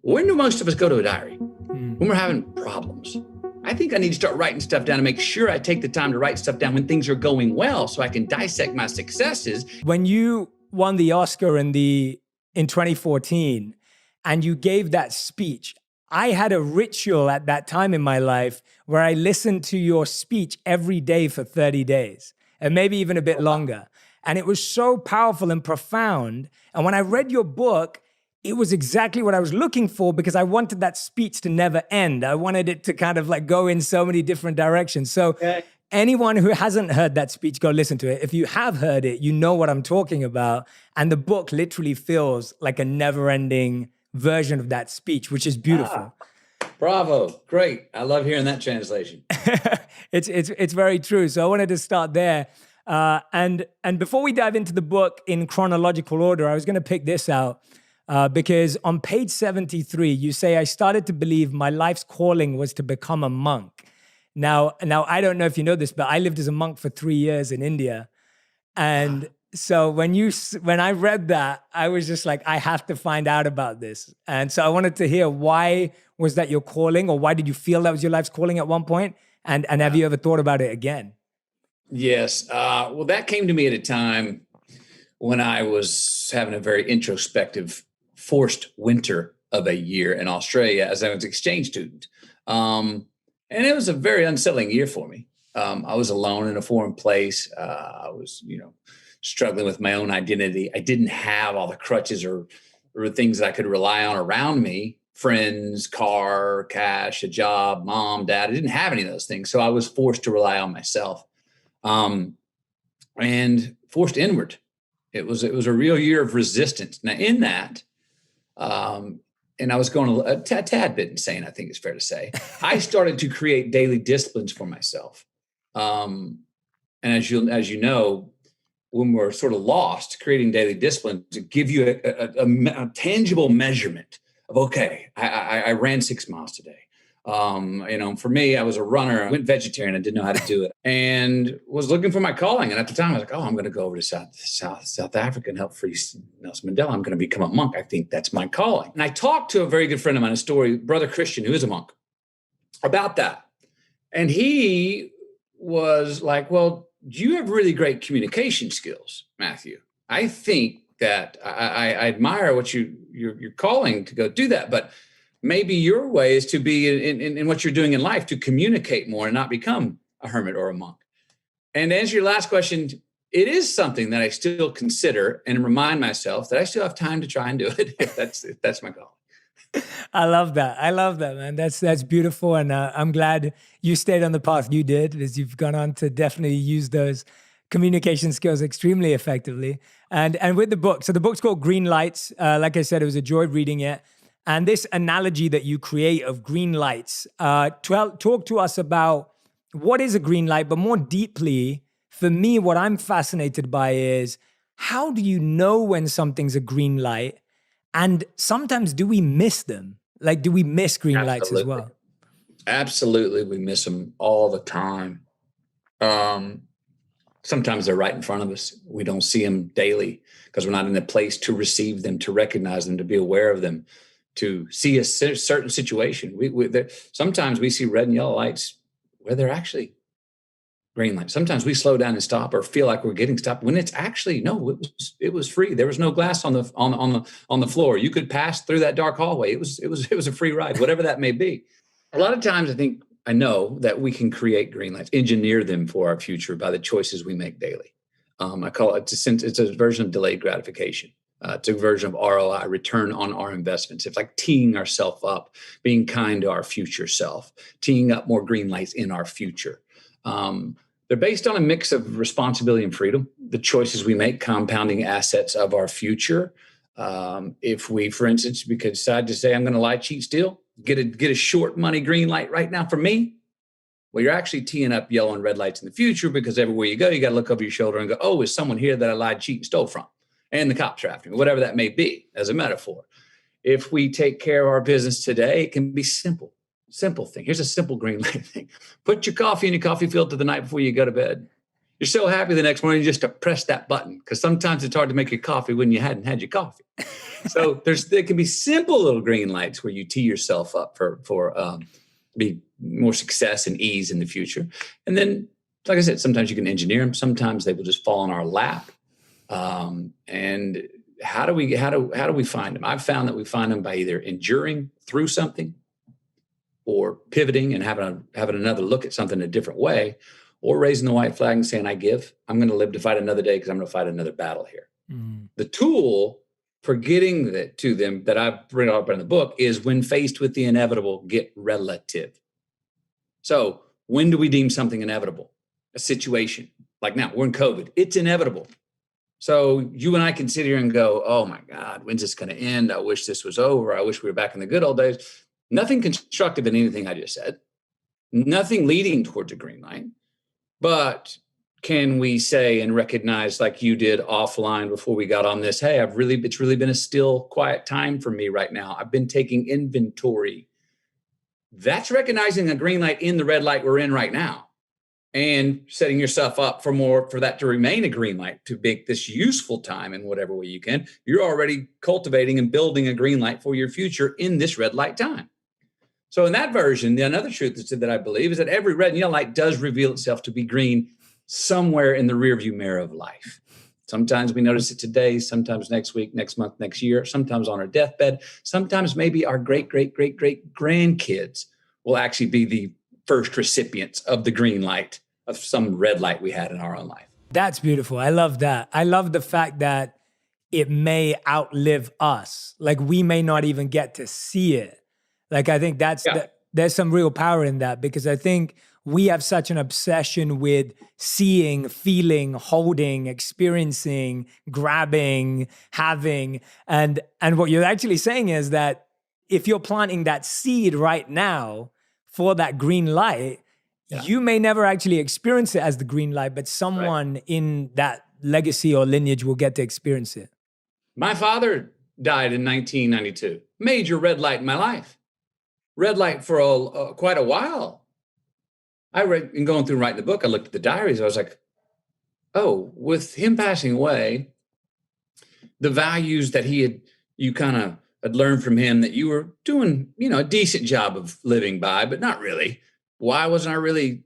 When do most of us go to a diary? When we're having problems. I think I need to start writing stuff down to make sure I take the time to write stuff down when things are going well so I can dissect my successes. When you won the Oscar in 2014 and you gave that speech, I had a ritual at that time in my life where I listened to your speech every day for 30 days and maybe even a bit longer. And it was so powerful and profound. And when I read your book, it was exactly what I was looking for because I wanted that speech to never end. I wanted it to kind of like go in so many different directions. So anyone who hasn't heard that speech, go listen to it. If you have heard it, you know what I'm talking about. And the book literally feels like a never-ending version of that speech, which is beautiful. Bravo. Great. I love hearing that translation. It's very true. So I wanted to start there. And before we dive into the book in chronological order, I was going to pick this out. Because on page 73, you say, I started to believe my life's calling was to become a monk. Now, I don't know if you know this, but I lived as a monk for 3 years in India. And so when I read that, I was just like, I have to find out about this. And so I wanted to hear, why was that your calling, or why did you feel that was your life's calling at one point? And have you ever thought about it again? Yes. Well, that came to me at a time when I was having a very introspective forced winter of a year in Australia as I was an exchange student. And it was a very unsettling year for me. I was alone in a foreign place. I was, struggling with my own identity. I didn't have all the crutches or things that I could rely on around me: friends, car, cash, a job, mom, dad. I didn't have any of those things. So I was forced to rely on myself, and forced inward. It was a real year of resistance. Now in that, and I was going a tad bit insane, I think it's fair to say. I started to create daily disciplines for myself. And as you know, when we're sort of lost, creating daily disciplines to give you a tangible measurement of, okay, I ran 6 miles today. For me, I was a runner. I went vegetarian. I didn't know how to do it and was looking for my calling. And at the time I was like, I'm going to go over to South Africa and help free Nelson Mandela. I'm going to become a monk. I think that's my calling. And I talked to a very good friend of mine, Brother Christian, who is a monk, about that. And he was like, well, you have really great communication skills, Matthew. I think that I admire what you're calling to go do that, but maybe your way is to be in what you're doing in life, to communicate more and not become a hermit or a monk. And to answer your last question, it is something that I still consider and remind myself that I still have time to try and do it if that's my goal. I love that, man. That's beautiful. And I'm glad you stayed on the path you did, as you've gone on to definitely use those communication skills extremely effectively. And with the book, so the book's called Green Lights. Like I said, it was a joy reading it. And this analogy that you create of green lights, talk to us about what is a green light, but more deeply, for me, what I'm fascinated by is, how do you know when something's a green light? And sometimes do we miss them? Like, do we miss green lights as well? Absolutely. We miss them all the time. Sometimes they're right in front of us. We don't see them daily because we're not in a place to receive them, to recognize them, to be aware of them, to see a certain situation. Sometimes we see red and yellow lights where they're actually green lights. Sometimes we slow down and stop or feel like we're getting stopped when it's actually, no, it was free. There was no glass on the floor. You could pass through that dark hallway. It was a free ride, whatever that may be. A lot of times I know that we can create green lights, engineer them for our future by the choices we make daily. I call it, it's a version of delayed gratification. It's a version of ROI, return on our investments. It's like teeing ourselves up, being kind to our future self, teeing up more green lights in our future. They're based on a mix of responsibility and freedom, the choices we make, compounding assets of our future. If we, for instance, we could decide to say, I'm going to lie, cheat, steal, get a short money green light right now for me. Well, you're actually teeing up yellow and red lights in the future, because everywhere you go, you got to look over your shoulder and go, oh, is someone here that I lied, cheat, and stole from? And the cops are after me, whatever that may be, as a metaphor. If we take care of our business today, it can be simple thing. Here's a simple green light thing. Put your coffee in your coffee filter the night before you go to bed. you're so happy the next morning just to press that button, because sometimes it's hard to make your coffee when you hadn't had your coffee. So there can be simple little green lights where you tee yourself up for be more success and ease in the future. And then, like I said, sometimes you can engineer them. Sometimes they will just fall in our lap. And how do we find them? I've found that we find them by either enduring through something, or pivoting and having another look at something a different way, or raising the white flag and saying, I'm going to live to fight another day because I'm going to fight another battle here. Mm. The tool for getting to them that I bring up in the book is, when faced with the inevitable, get relative. So when do we deem something inevitable? A situation. Like now, we're in COVID. It's inevitable. So you and I can sit here and go, oh my God, when's this going to end? I wish this was over. I wish we were back in the good old days. Nothing constructive in anything I just said. Nothing leading towards a green light. But can we say and recognize, like you did offline before we got on this, hey, it's really been a still, quiet time for me right now. I've been taking inventory. That's recognizing a green light in the red light we're in right now, and setting yourself up for that to remain a green light, to make this useful time in whatever way you can. You're already cultivating and building a green light for your future in this red light time. So in that version, another truth that I believe is that every red and yellow light does reveal itself to be green somewhere in the rearview mirror of life. Sometimes we notice it today, sometimes next week, next month, next year, sometimes on our deathbed, sometimes maybe our great grandkids will actually be the first recipients of the green light of some red light we had in our own life. That's beautiful. I love that. I love the fact that it may outlive us. Like, we may not even get to see it. Like, I think there's some real power in that, because I think we have such an obsession with seeing, feeling, holding, experiencing, grabbing, having. And what you're actually saying is that if you're planting that seed right now for that green light, you may never actually experience it as the green light, but someone in that legacy or lineage will get to experience it. My father died in 1992. Major red light in my life. Red light for quite a while. I read, and going through writing the book, I looked at the diaries. I was like, oh, with him passing away, the values that you kind of had learned from him, that you were doing, a decent job of living by, but not really. Why wasn't I really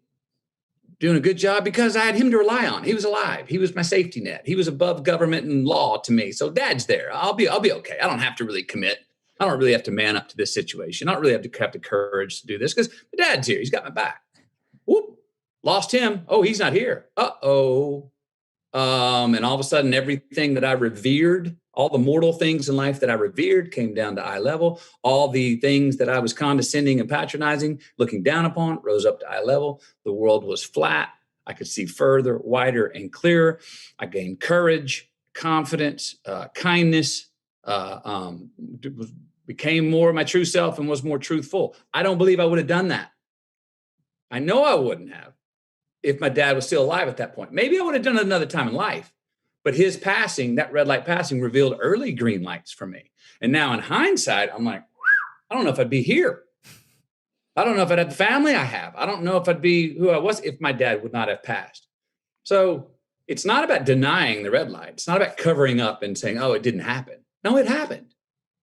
doing a good job? Because I had him to rely on. He was alive. He was my safety net. He was above government and law to me. So Dad's there. I'll be okay. I don't have to really commit. I don't really have to man up to this situation. I don't really have the courage to do this, because my Dad's here. He's got my back. Whoop, lost him. Oh, he's not here. Uh-oh. And all of a sudden, everything that I revered, all the mortal things in life that I revered, came down to eye level. All the things that I was condescending and patronizing, looking down upon, rose up to eye level. The world was flat. I could see further, wider, and clearer. I gained courage, confidence, kindness, became more my true self and was more truthful. I don't believe I would have done that. I know I wouldn't have if my dad was still alive at that point. Maybe I would have done it another time in life. But his passing, that red light passing, revealed early green lights for me. And now in hindsight, I'm like, I don't know if I'd be here. I don't know if I'd have the family I have. I don't know if I'd be who I was if my dad would not have passed. So it's not about denying the red light. It's not about covering up and saying, oh, it didn't happen. No, it happened.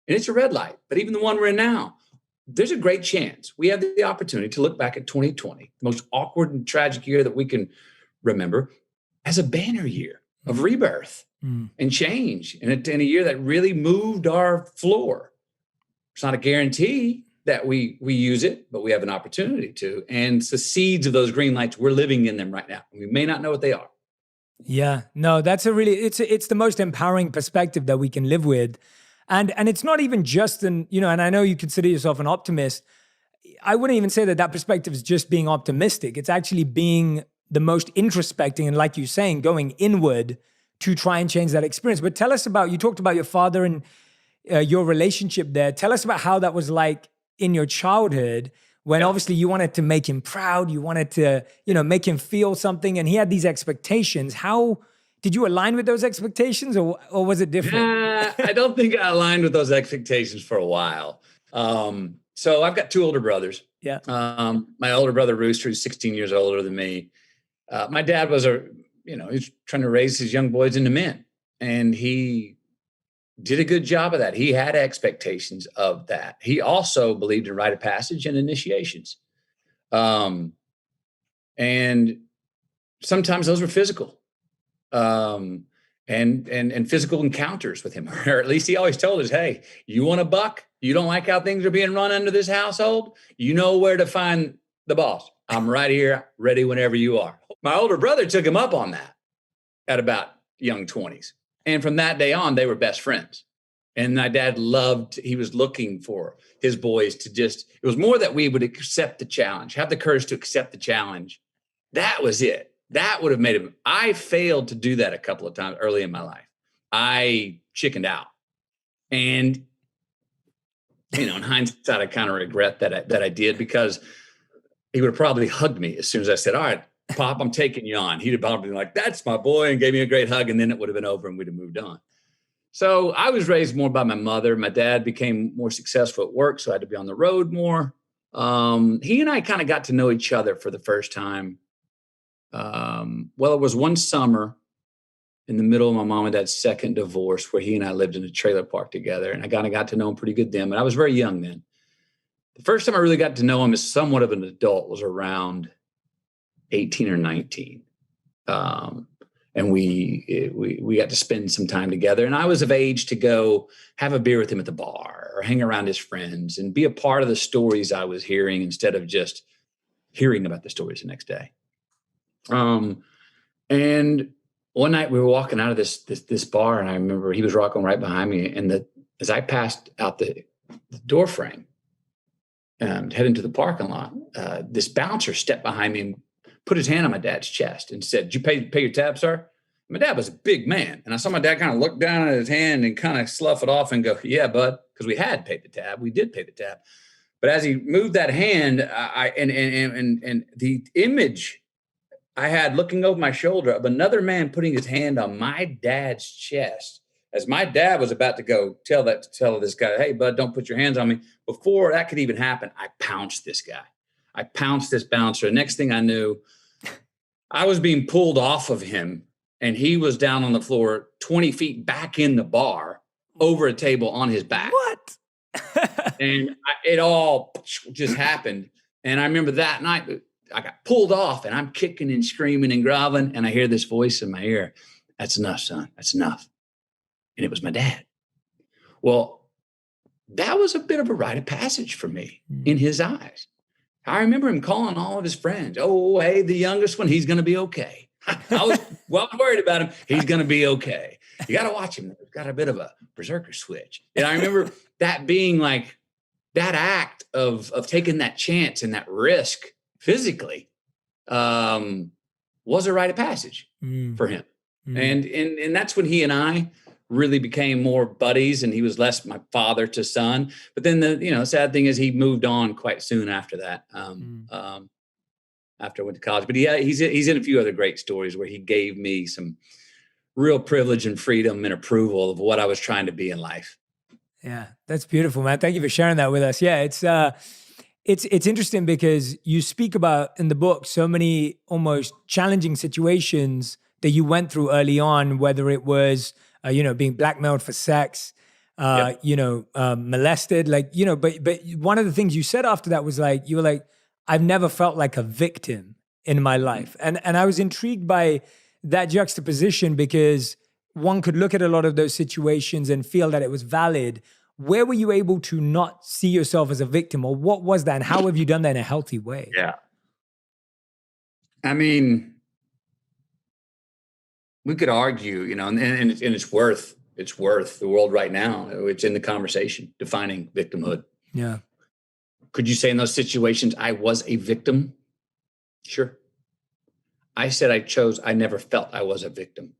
And it's a red light. But even the one we're in now, there's a great chance we have the opportunity to look back at 2020, the most awkward and tragic year that we can remember, as a banner year of rebirth and change, and a year that really moved our floor. It's not a guarantee that we use it, but we have an opportunity to. And it's the seeds of those green lights. We're living in them right now. We may not know what they are. Yeah, no, that's it's the most empowering perspective that we can live with. And it's not even just and I know you consider yourself an optimist. I wouldn't even say that perspective is just being optimistic. It's actually being the most introspecting, and like you're saying, going inward to try and change that experience. But tell us you talked about your father and your relationship there. Tell us about how that was like in your childhood, when obviously you wanted to make him proud, you wanted to, make him feel something, and he had these expectations. How did you align with those expectations, or was it different? I don't think I aligned with those expectations for a while. So I've got two older brothers. Yeah. My older brother, Rooster, is 16 years older than me. My dad was he's trying to raise his young boys into men. And he did a good job of that. He had expectations of that. He also believed in rite of passage and initiations. And sometimes those were physical. And physical encounters with him, or at least he always told us, hey, you want a buck? You don't like how things are being run under this household? You know where to find the boss. I'm right here, ready whenever you are. My older brother took him up on that at about young 20s. And from that day on, they were best friends. And my dad he was looking for his boys to it was more that we would accept the challenge, have the courage to accept the challenge. That was it. That would have made him. I failed to do that a couple of times early in my life. I chickened out. And, in hindsight, I kind of regret that I did, because he would have probably hugged me as soon as I said, all right, Pop, I'm taking you on. He'd have probably been like, that's my boy, and gave me a great hug. And then it would have been over and we'd have moved on. So I was raised more by my mother. My dad became more successful at work, so I had to be on the road more. He and I kind of got to know each other for the first time. It was one summer in the middle of my mom and dad's second divorce where he and I lived in a trailer park together, and I kind of got to know him pretty good then, but I was very young then. The first time I really got to know him as somewhat of an adult was around 18 or 19. And we got to spend some time together, and I was of age to go have a beer with him at the bar or hang around his friends and be a part of the stories I was hearing instead of just hearing about the stories the next day. And one night we were walking out of this bar, and I remember he was rocking right behind me. And as I passed out the door frame and head into the parking lot, this bouncer stepped behind me and put his hand on my dad's chest and said, "Did you pay your tab, sir?" My dad was a big man. And I saw my dad kind of look down at his hand and kind of slough it off and go, "Yeah, bud," because we had paid the tab. We did pay the tab. But as he moved that hand, and the image I had looking over my shoulder of another man putting his hand on my dad's chest, as my dad was about to go tell this guy, "Hey, bud, don't put your hands on me." Before that could even happen, I pounced this guy. I pounced this bouncer. Next thing I knew, I was being pulled off of him, and he was down on the floor 20 feet back in the bar over a table on his back. What? And it all just happened. And I remember that night, I got pulled off, and I'm kicking and screaming and groveling, and I hear this voice in my ear, "That's enough, son. That's enough." And it was my dad. Well, that was a bit of a rite of passage for me in his eyes. I remember him calling all of his friends. "Oh, hey, the youngest one, he's going to be okay." I was worried about him. He's going to be okay. You got to watch him. He's got a bit of a berserker switch. And I remember that being like that act of taking that chance and that risk physically was a rite of passage for him. And that's when he and I really became more buddies, and he was less my father to son. But then the sad thing is he moved on quite soon after that, after I went to college. But he's in a few other great stories where he gave me some real privilege and freedom and approval of what I was trying to be in life. Yeah, that's beautiful, man. Thank you for sharing that with us. Yeah, it's interesting because you speak about in the book so many almost challenging situations that you went through early on, whether it was being blackmailed for sex, molested, but one of the things you said after that was you were like, "I've never felt like a victim in my life." And I was intrigued by that juxtaposition because one could look at a lot of those situations and feel that it was valid. Where were you able to not see yourself as a victim, or what was that? And how have you done that in a healthy way? Yeah. I mean, we could argue, and it's worth the world right now. It's in the conversation, defining victimhood. Yeah. Could you say in those situations I was a victim? Sure. I said I never felt I was a victim.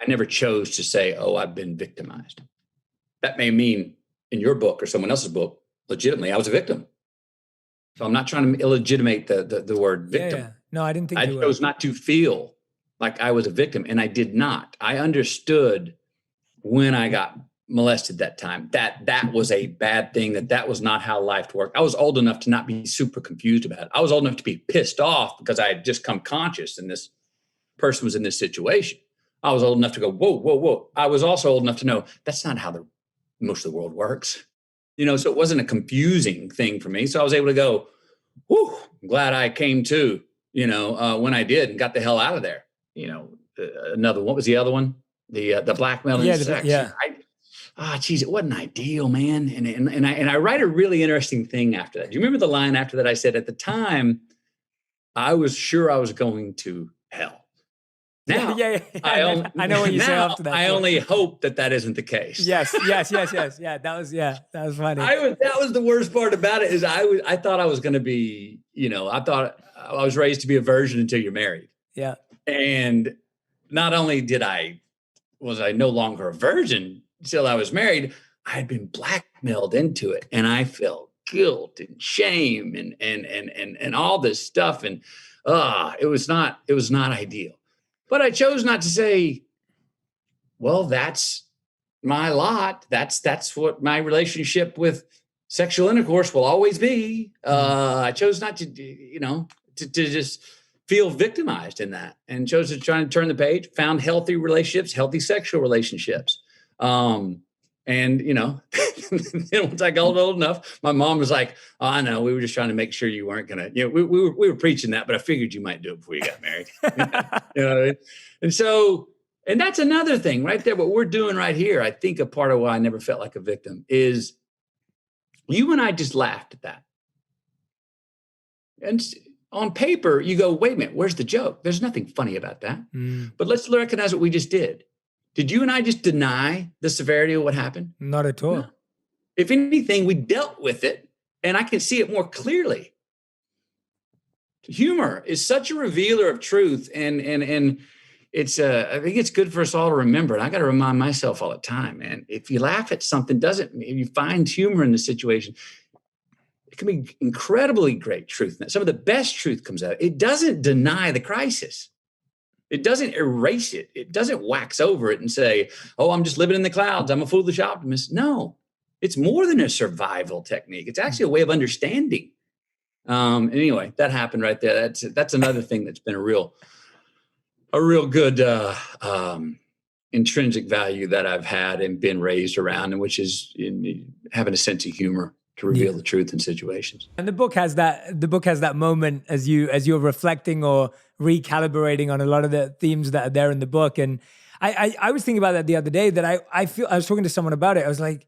I never chose to say, "Oh, I've been victimized." That may mean in your book or someone else's book, legitimately, I was a victim. So I'm not trying to illegitimate the word victim. Yeah. No, I didn't think I chose not to feel like I was a victim, and I did not. I understood when I got molested that time that was a bad thing, that was not how life worked. I was old enough to not be super confused about it. I was old enough to be pissed off because I had just come conscious in this person was in this situation. I was old enough to go, whoa, whoa, whoa. I was also old enough to know that's not how most of the world works. So it wasn't a confusing thing for me. So I was able to go, whew, I'm glad I came to, when I did and got the hell out of there. Another, what was the other one? The blackmail and sex. Geez, it wasn't ideal, man. And I write a really interesting thing after that. Do you remember the line after that? I said, at the time, I was sure I was going to hell. Now, I know what you say after that. I only hope that isn't the case. Yes. Yeah, that was funny. That was the worst part about it is I thought I was going to be, I thought I was raised to be a virgin until you're married. Yeah. And not only was I no longer a virgin until I was married, I had been blackmailed into it, and I felt guilt and shame and all this stuff, and it was not ideal. But I chose not to say, well, that's my lot. That's what my relationship with sexual intercourse will always be. I chose not to, to just feel victimized in that, and chose to try and turn the page, found healthy relationships, healthy sexual relationships. And, once I got old enough, my mom was like, oh, I know, we were just trying to make sure you weren't going to, we were preaching that, but I figured you might do it before you got married. And that's another thing right there. What we're doing right here, I think a part of why I never felt like a victim is you and I just laughed at that. And on paper, you go, wait a minute, where's the joke? There's nothing funny about that. But let's recognize what we just did. Did you and I just deny the severity of what happened? Not at all. No. If anything, we dealt with it, and I can see it more clearly. Humor is such a revealer of truth, and it's I think it's good for us all to remember. And I got to remind myself all the time, man. If you laugh at something, if you find humor in the situation, it can be incredibly great truth. Some of the best truth comes out. It doesn't deny the crisis. It doesn't erase it. It doesn't wax over it and say, oh, I'm just living in the clouds. I'm a foolish optimist. No, it's more than a survival technique. It's actually a way of understanding. Anyway, that happened right there. That's another thing that's been a real good intrinsic value that I've had and been raised around, and which is in having a sense of humor to reveal the truth in situations. And the book has that moment as you're reflecting or recalibrating on a lot of the themes that are there in the book. And I was thinking about that the other day, that I was talking to someone about it. I was like,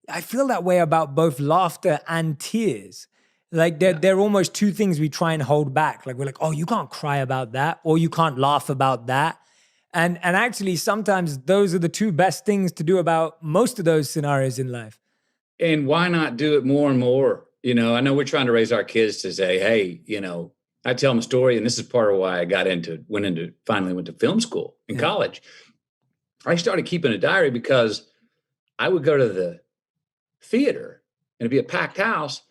I feel that way about both laughter and tears. Like they're almost two things we try and hold back. Like we're like, oh, you can't cry about that, or you can't laugh about that. And actually sometimes those are the two best things to do about most of those scenarios in life. And why not do it more and more? I know we're trying to raise our kids to say, hey, I tell them a story, and this is part of why I finally went to film school in college. I started keeping a diary because I would go to the theater and it'd be a packed house,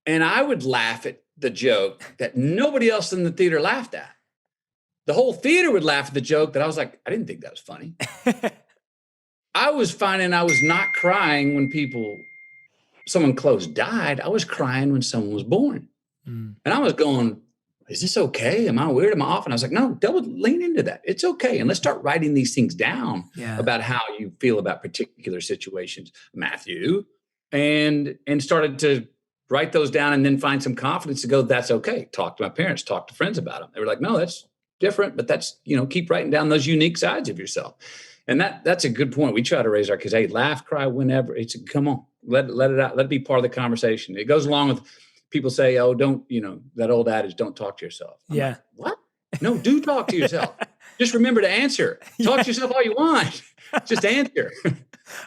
and I would laugh at the joke that nobody else in the theater laughed at. The whole theater would laugh at the joke that I was like, I didn't think that was funny. I was finding I was not crying when someone close died. I was crying when someone was born. And I was going, is this okay? Am I weird? Am I off? And I was like, no, lean into that. It's okay. And let's start writing these things down about how you feel about particular situations, Matthew, and started to write those down and then find some confidence to go, that's okay. Talk to my parents, talk to friends about them. They were like, no, that's different, but that's, keep writing down those unique sides of yourself. And that's a good point. We try to raise our kids. Hey, laugh, cry, whenever. Come on, let it out. Let it be part of the conversation. It goes along with people say, oh, don't, that old adage, don't talk to yourself. I'm like, what? No, do talk to yourself. Just remember to answer. Talk to yourself all you want. Just answer.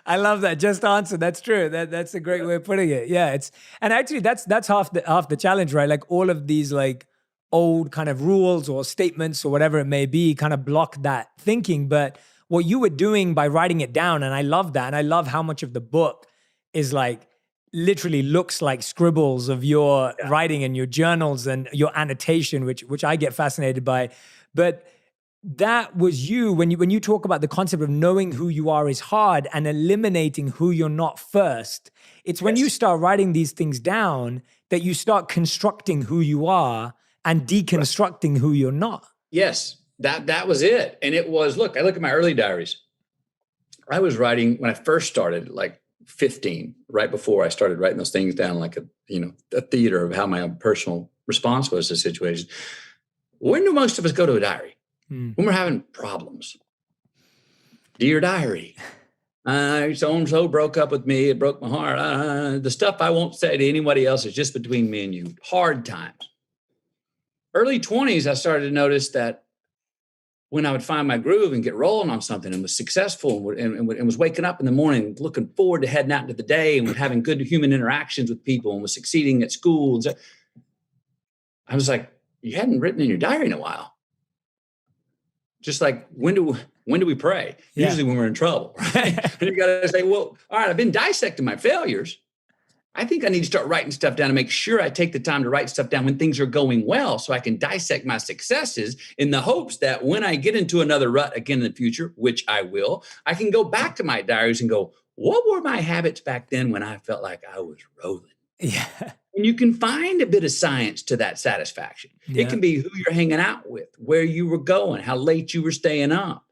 I love that. Just answer. That's true. That's a great way of putting it. Yeah. And actually that's half the challenge, right? Like all of these like old kind of rules or statements or whatever it may be kind of block that thinking. But what you were doing by writing it down, and I love that. And I love how much of the book is like literally looks like scribbles of your writing and your journals and your annotation, which I get fascinated by. But that was you when you talk about the concept of knowing who you are is hard and eliminating who you're not first. It's when you start writing these things down that you start constructing who you are and deconstructing who you're not. Yes, that was it. And it was, look, I look at my early diaries. I was writing when I first started, like 15, right before I started writing those things down, like a theater of how my own personal response was to situations. When do most of us go to a diary? When we're having problems. Dear diary, so-and-so broke up with me. It broke my heart. The stuff I won't say to anybody else is just between me and you. Hard times. Early 20s, I started to notice that when I would find my groove and get rolling on something and was successful and was waking up in the morning, looking forward to heading out into the day and having good human interactions with people and was succeeding at school. I was like, you hadn't written in your diary in a while. Just like, when do we pray? Yeah. Usually when we're in trouble, right? And you got to say, well, all right, I've been dissecting my failures. I think I need to start writing stuff down and make sure I take the time to write stuff down when things are going well so I can dissect my successes in the hopes that when I get into another rut again in the future, which I will, I can go back to my diaries and go, what were my habits back then when I felt like I was rolling? Yeah. And you can find a bit of science to that satisfaction. Yeah. It can be who you're hanging out with, where you were going, how late you were staying up,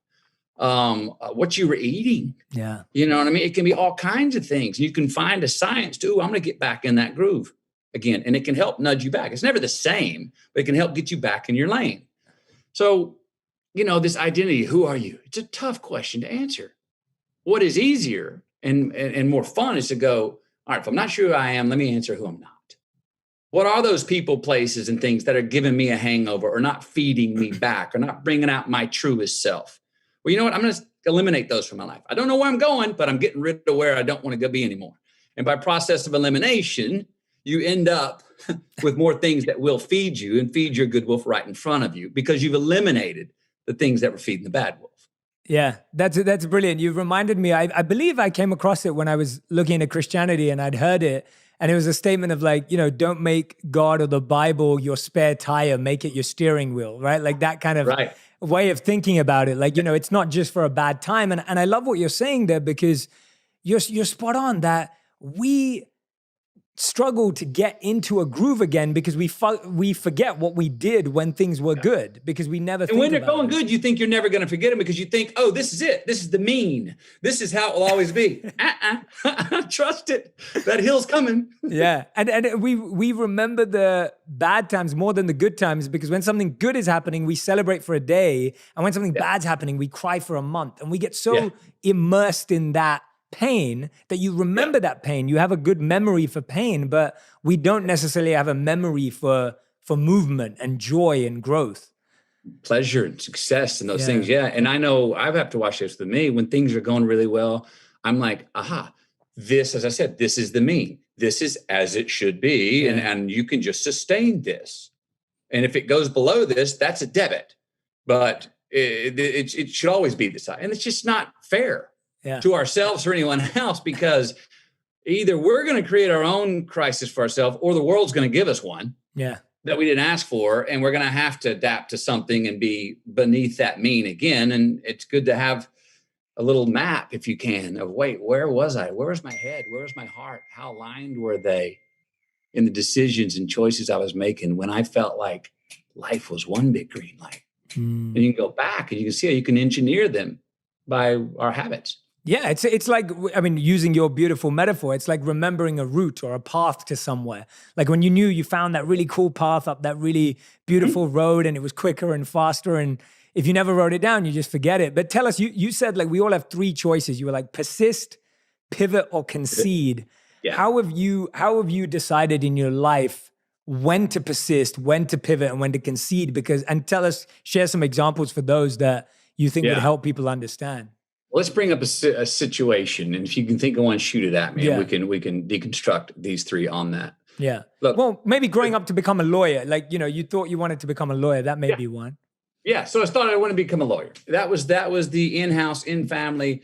what you were eating. Yeah. You know what I mean? It can be all kinds of things. You can find a science too. I'm going to get back in that groove again. And it can help nudge you back. It's never the same, but it can help get you back in your lane. So, this identity, who are you? It's a tough question to answer. What is easier and more fun is to go, all right, if I'm not sure who I am, let me answer who I'm not. What are those people, places, and things that are giving me a hangover or not feeding me back or not bringing out my truest self? Well, you know what? I'm going to eliminate those from my life. I don't know where I'm going, but I'm getting rid of where I don't want to go be anymore. And by process of elimination, you end up with more things that will feed you and feed your good wolf right in front of you because you've eliminated the things that were feeding the bad wolf. Yeah, that's brilliant. You've reminded me, I believe I came across it when I was looking at Christianity and I'd heard it. And it was a statement of like, don't make God or the Bible your spare tire, make it your steering wheel, right? Like that kind of way of thinking about it. Like, it's not just for a bad time. And I love what you're saying there because you're spot on that we struggle to get into a groove again because we forget what we did when things were good because we never think about it. And when they're going good, you think you're never going to forget them because you think, oh, this is it. This is the mean. This is how it will always be. Trust it. That hill's coming. Yeah. And we remember the bad times more than the good times because when something good is happening, we celebrate for a day. And when something bad's happening, we cry for a month. And we get so immersed in that pain that you remember that pain. You have a good memory for pain, but we don't necessarily have a memory for movement and joy and growth. Pleasure and success and those things. Yeah. And I know I have to watch this with me when things are going really well. I'm like, aha, this, as I said, this is the mean. This is as it should be. And you can just sustain this. And if it goes below this, that's a debit. But it should always be the side. And it's just not fair. To ourselves or anyone else, because either we're going to create our own crisis for ourselves or the world's going to give us one that we didn't ask for. And we're going to have to adapt to something and be beneath that mean again. And it's good to have a little map, if you can, of wait, where was I? Where was my head? Where was my heart? How aligned were they in the decisions and choices I was making when I felt like life was one big green light? And you can go back and you can see how you can engineer them by our habits. Yeah, it's like, I mean, using your beautiful metaphor, it's like remembering a route or a path to somewhere. Like when you knew you found that really cool path up that really beautiful road and it was quicker and faster. And if you never wrote it down, you just forget it. But tell us, you said like we all have three choices. You were like persist, pivot, or concede. Yeah. How have you decided in your life when to persist, when to pivot, and when to concede? And share some examples for those that you think would help people understand. Let's bring up a situation, and if you can think of one, shoot it at me. And we can deconstruct these three on that. Yeah. Look, well, maybe growing up to become a lawyer, like you thought you wanted to become a lawyer. That may be one. Yeah. So I thought I wanted to become a lawyer. That was the in-house, in-family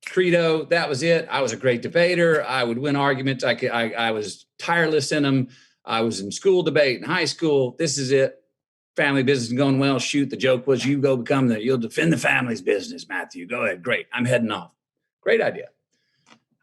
credo. That was it. I was a great debater. I would win arguments. I was tireless in them. I was in school debate in high school. This is it. Family business going well. Shoot, the joke was you'll defend the family's business, Matthew. Go ahead. Great. I'm heading off. Great idea.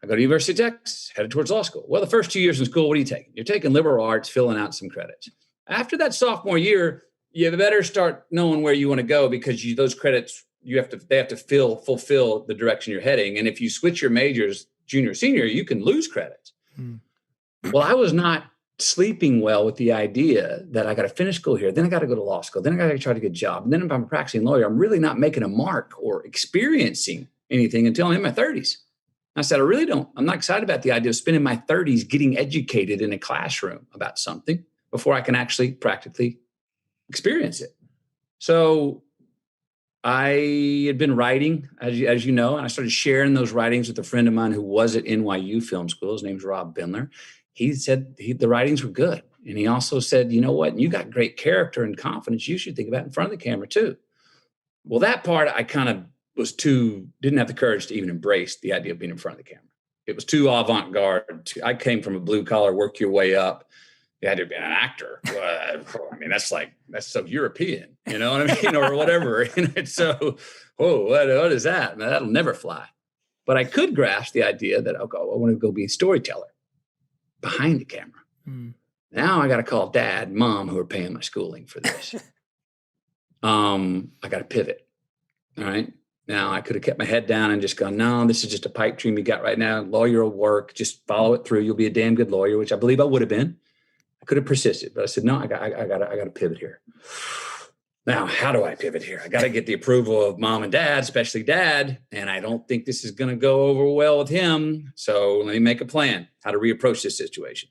I go to University of Texas, headed towards law school. Well, the first 2 years in school, what are you taking? You're taking liberal arts, filling out some credits. After that sophomore year, you better start knowing where you want to go, because those credits, they have to fulfill the direction you're heading. And if you switch your majors, junior, senior, you can lose credits. Well, I was not sleeping well with the idea that I got to finish school here. Then I got to go to law school. Then I got to try to get a job. And then if I'm a practicing lawyer, I'm really not making a mark or experiencing anything until I'm in my 30s. I said, I'm not excited about the idea of spending my 30s getting educated in a classroom about something before I can actually practically experience it. So I had been writing, as you know, and I started sharing those writings with a friend of mine who was at NYU Film School. His name's Rob Bindler. He said the writings were good. And he also said, you know what, you got great character and confidence. You should think about it in front of the camera too. Well, that part I kind of didn't have the courage to even embrace the idea of being in front of the camera. It was too avant-garde. I came from a blue collar, work your way up. You had to be an actor. I mean, that's so European, you know what I mean? Or whatever. And it's so, what is that? Now, that'll never fly. But I could grasp the idea that, okay, I want to go be a storyteller behind the camera. Now I got to call dad, mom, who are paying my schooling for this. I got to pivot. All right. Now I could have kept my head down and just gone, no, this is just a pipe dream you got right now. Lawyer will work. Just follow it through. You'll be a damn good lawyer, which I believe I would have been. I could have persisted, but I said, no, I got to pivot here. Now, how do I pivot here? I got to get the approval of mom and dad, especially dad. And I don't think this is going to go over well with him. So let me make a plan how to reapproach this situation.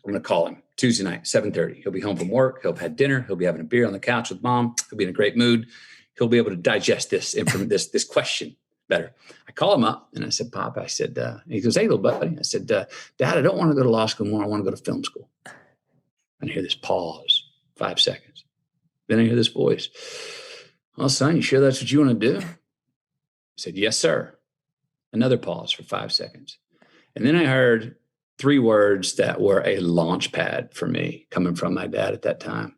I'm going to call him Tuesday night, 7:30. He'll be home from work. He'll have had dinner. He'll be having a beer on the couch with mom. He'll be in a great mood. He'll be able to digest this question better. I call him up and I said, Pop, I said, he goes, hey, little buddy. I said, Dad, I don't want to go to law school anymore. I want to go to film school. And I hear this pause, 5 seconds. Then I hear this voice. Well, son, you sure that's what you want to do? I said, yes, sir. Another pause for 5 seconds. And then I heard 3 words that were a launch pad for me coming from my dad at that time.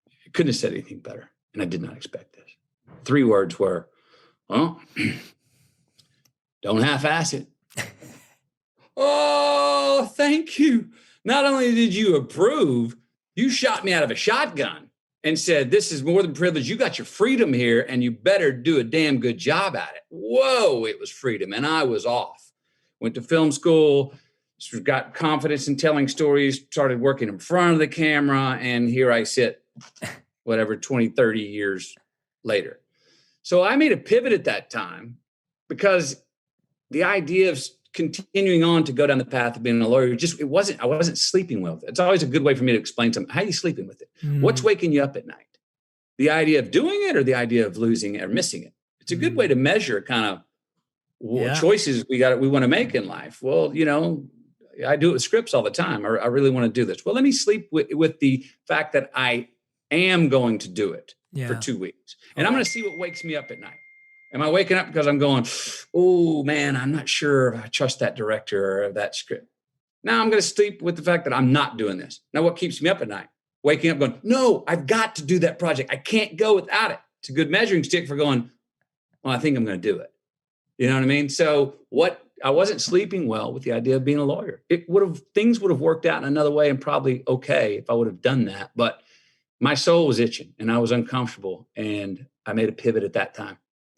I couldn't have said anything better. And I did not expect this. 3 words were, well, don't half-ass it. Oh, thank you. Not only did you approve, you shot me out of a shotgun and said, this is more than privilege. You got your freedom here and you better do a damn good job at it. Whoa, it was freedom. And I was off. Went to film school, got confidence in telling stories, started working in front of the camera. And here I sit, 20, 30 years later. So I made a pivot at that time because the idea of continuing on to go down the path of being a lawyer, I wasn't sleeping well with it. It's always a good way for me to explain something. How are you sleeping with it? What's waking you up at night? The idea of doing it or the idea of losing it or missing it? It's a good way to measure kind of what choices we want to make in life. Well, I do it with scripts all the time. I really want to do this. Well, let me sleep with the fact that I am going to do it for 2 weeks. And I'm going to see what wakes me up at night. Am I waking up because I'm going, oh man, I'm not sure if I trust that director or that script. Now I'm going to sleep with the fact that I'm not doing this. Now what keeps me up at night? Waking up going, no, I've got to do that project. I can't go without it. It's a good measuring stick for going, well, I think I'm going to do it. You know what I mean? So I wasn't sleeping well with the idea of being a lawyer. Things would have worked out in another way and probably okay if I would have done that. But my soul was itching and I was uncomfortable and I made a pivot at that time.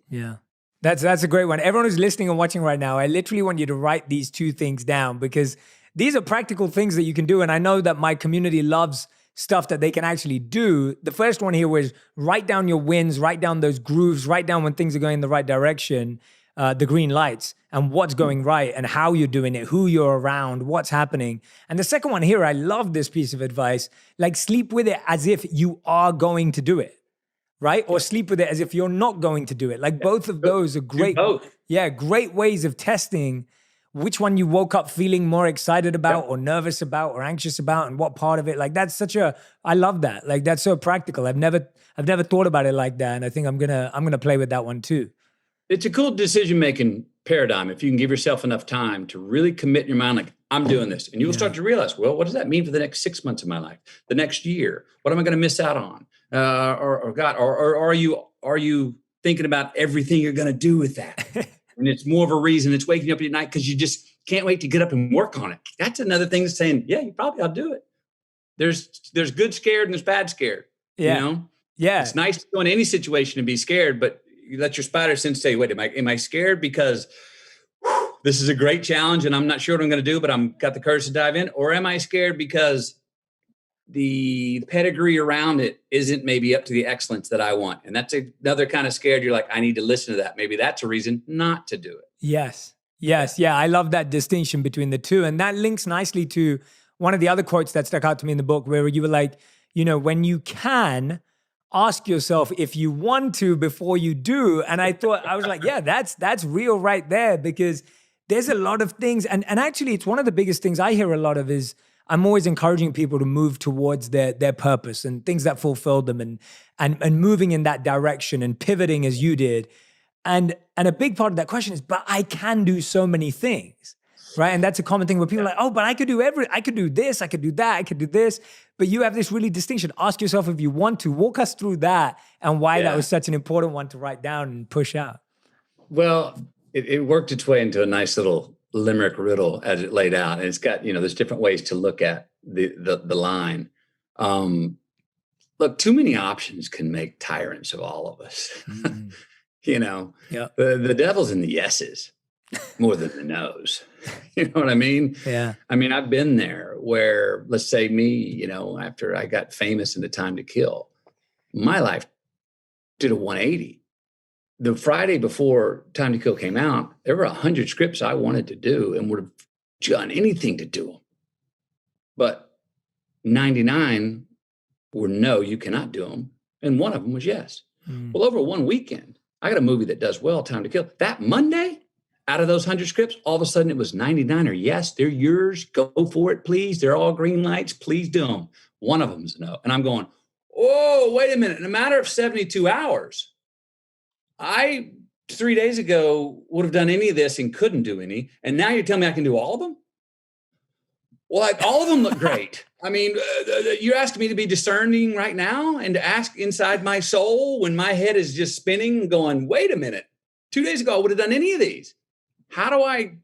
Yeah. That's a great one. Everyone who's listening and watching right now, I literally want you to write these 2 things down because these are practical things that you can do. And I know that my community loves stuff that they can actually do. The first one here was write down your wins, write down those grooves, write down when things are going in the right direction, the green lights and what's going right and how you're doing it, who you're around, what's happening. And the second one here, I love this piece of advice, like sleep with it as if you are going to do it. Right? Or sleep with it as if you're not going to do it. Like both of those are great. Great ways of testing which one you woke up feeling more excited about or nervous about or anxious about and what part of it. Like that's I love that. Like that's so practical. I've never thought about it like that. And I think I'm gonna play with that one too. It's a cool decision-making paradigm if you can give yourself enough time to really commit in your mind, like, I'm doing this. And you'll start to realize, well, what does that mean for the next 6 months of my life? The next year? What am I going to miss out on? Or are you thinking about everything you're going to do with that? And it's more of a reason it's waking up at night because you just can't wait to get up and work on it. That's another thing that's saying, yeah, you probably ought to do it. There's good scared and there's bad scared. Yeah. You know, Yeah. it's nice to go in any situation and be scared, but you let your spider sense tell you, wait, am I scared because this is a great challenge and I'm not sure what I'm going to do, but I'm got the courage to dive in? Or am I scared because the pedigree around it isn't maybe up to the excellence that I want? And that's another kind of scared. You're like, I need to listen to that. Maybe that's a reason not to do it. Yes. Yes. Yeah. I love that distinction between the two. And that links nicely to one of the other quotes that stuck out to me in the book, where you were like, you know, when you can, ask yourself if you want to before you do. And I was like, yeah, that's real right there, because there's a lot of things. And actually, it's one of the biggest things I hear a lot of is I'm always encouraging people to move towards their purpose and things that fulfill them, and moving in that direction and pivoting as you did. And a big part of that question is, but I can do so many things, right? And that's a common thing where people are like, oh, but I could do I could do this, I could do that, I could do this. But you have this really distinction. Ask yourself if you want to. Walk us through that and why that was such an important one to write down and push out. Well, it worked its way into a nice little limerick riddle as it laid out. And it's got, there's different ways to look at the line. Look, too many options can make tyrants of all of us. Mm. The devil's in the yeses more than the no's. You know what I mean? Yeah. I mean, I've been there where, let's say me, after I got famous in the Time to Kill, my life did a 180. The Friday before Time to Kill came out, there were 100 scripts I wanted to do and would have done anything to do them. But 99 were no, you cannot do them. And one of them was yes. Mm. Well, over one weekend, I got a movie that does well, Time to Kill. That Monday, out of those 100 scripts, all of a sudden it was 99 or yes, they're yours. Go for it, please. They're all green lights. Please do them. One of them's no. And I'm going, oh, wait a minute. In a matter of 72 hours, I 3 days ago would have done any of this and couldn't do any. And now you're telling me I can do all of them? Well, like all of them look great. I mean, you're asking me to be discerning right now and to ask inside my soul when my head is just spinning going, wait a minute. 2 days ago, I would have done any of these. How do I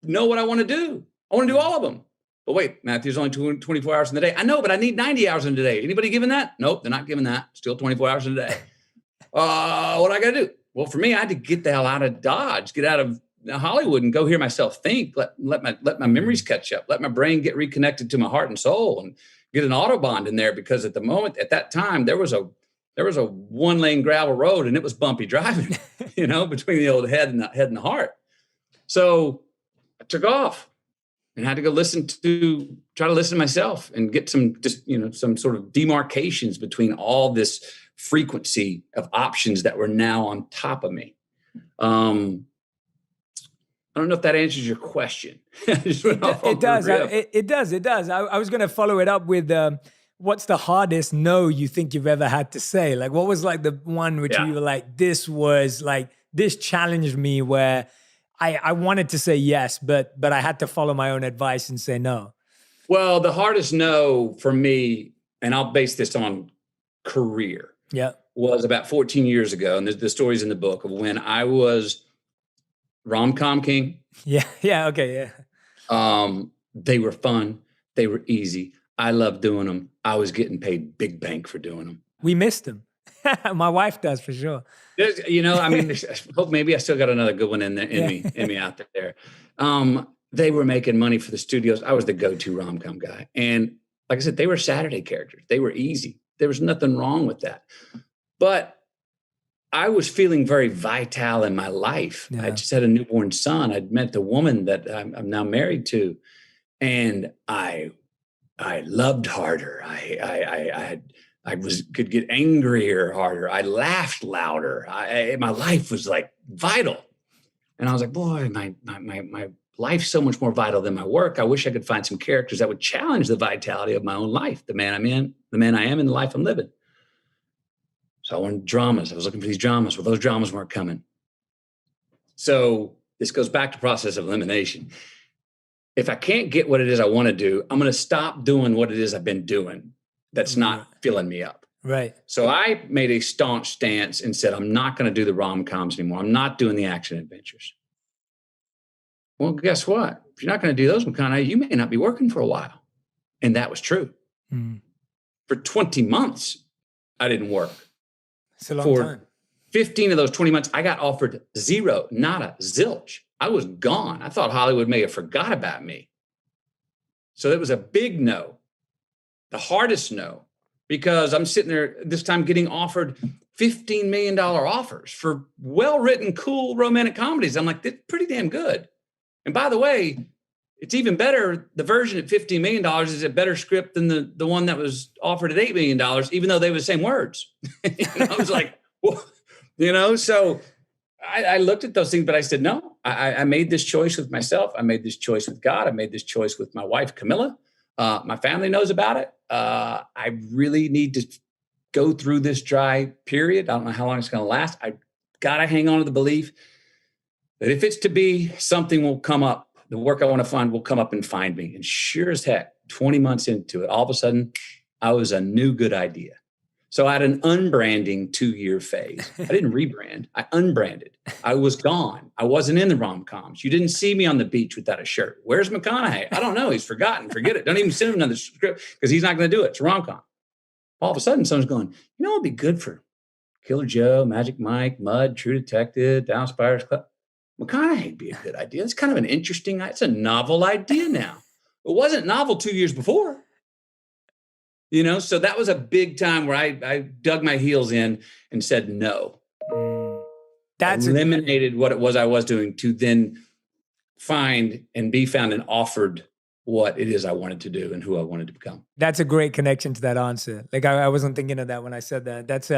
know what I want to do? I want to do all of them. But wait, Matthew, there's only 24 hours in the day. I know, but I need 90 hours in the day. Anybody giving that? Nope, they're not giving that. Still 24 hours in a day. What do I got to do? Well, for me, I had to get the hell out of Dodge, get out of Hollywood and go hear myself think, let my memories catch up, let my brain get reconnected to my heart and soul, and get an Autobahn in there, because at that time, there was a 1-lane gravel road and it was bumpy driving, between the old head and the heart. So I took off and had to go try to listen to myself and get some sort of demarcations between all this frequency of options that were now on top of me. I don't know if that answers your question. It does. It does. I was going to follow it up with, what's the hardest no you think you've ever had to say? Like, what was like the one which you were like, this challenged me, where I wanted to say yes, but I had to follow my own advice and say no? Well, the hardest no for me, and I'll base this on career, was about 14 years ago. And the story's in the book of when I was rom-com king. Yeah. Okay. Yeah. They were fun. They were easy. I loved doing them. I was getting paid big bank for doing them. We missed them. My wife does, for sure. I hope maybe I still got another good one in me out there. They were making money for the studios. I was the go-to rom-com guy. And like I said, they were Saturday characters. They were easy. There was nothing wrong with that. But I was feeling very vital in my life. Yeah. I just had a newborn son. I'd met the woman that I'm now married to. And I loved harder. I could get angrier harder. I laughed louder. My life was like vital. And I was like, boy, my life's so much more vital than my work. I wish I could find some characters that would challenge the vitality of my own life, the man I am, and the life I'm living. So I wanted dramas. I was looking for these dramas. Well, those dramas weren't coming. So this goes back to process of elimination. If I can't get what it is I want to do, I'm going to stop doing what it is I've been doing that's not filling me up. Right. So I made a staunch stance and said, I'm not going to do the rom-coms anymore. I'm not doing the action adventures. Well, guess what? If you're not going to do those, McConaughey, you may not be working for a while. And that was true. Mm. For 20 months, I didn't work. It's a long For time. 15 of those 20 months, I got offered zero, nada, zilch. I was gone. I thought Hollywood may have forgot about me. So it was a big no, the hardest no, because I'm sitting there this time getting offered $15 million offers for well-written, cool romantic comedies. I'm like, that's pretty damn good. And by the way, it's even better. The version at $15 million is a better script than the one that was offered at $8 million, even though they were the same words. I was like, well, so I looked at those things, but I said, no, I made this choice with myself. I made this choice with God. I made this choice with my wife, Camilla. My family knows about it. I really need to go through this dry period. I don't know how long it's going to last. I got to hang on to the belief that if it's to be, something will come up. The work I want to find will come up and find me. And sure as heck, 20 months into it, all of a sudden, I was a new good idea. So I had an unbranding 2-year phase. I didn't rebrand. I unbranded. I was gone. I wasn't in the rom-coms. You didn't see me on the beach without a shirt. Where's McConaughey? I don't know. He's forgotten. Forget it. Don't even send him another script because he's not going to do it. It's a rom-com. All of a sudden, someone's going, it'd be good for Killer Joe, Magic Mike, Mud, True Detective, Dallas Buyers Club. McConaughey'd be a good idea. It's kind of an interesting, it's a novel idea now. It wasn't novel 2 years before. So that was a big time where I dug my heels in and said no. That's eliminated what it was I was doing to then find and be found and offered what it is I wanted to do and who I wanted to become. That's a great connection to that answer. Like I wasn't thinking of that when I said that. That's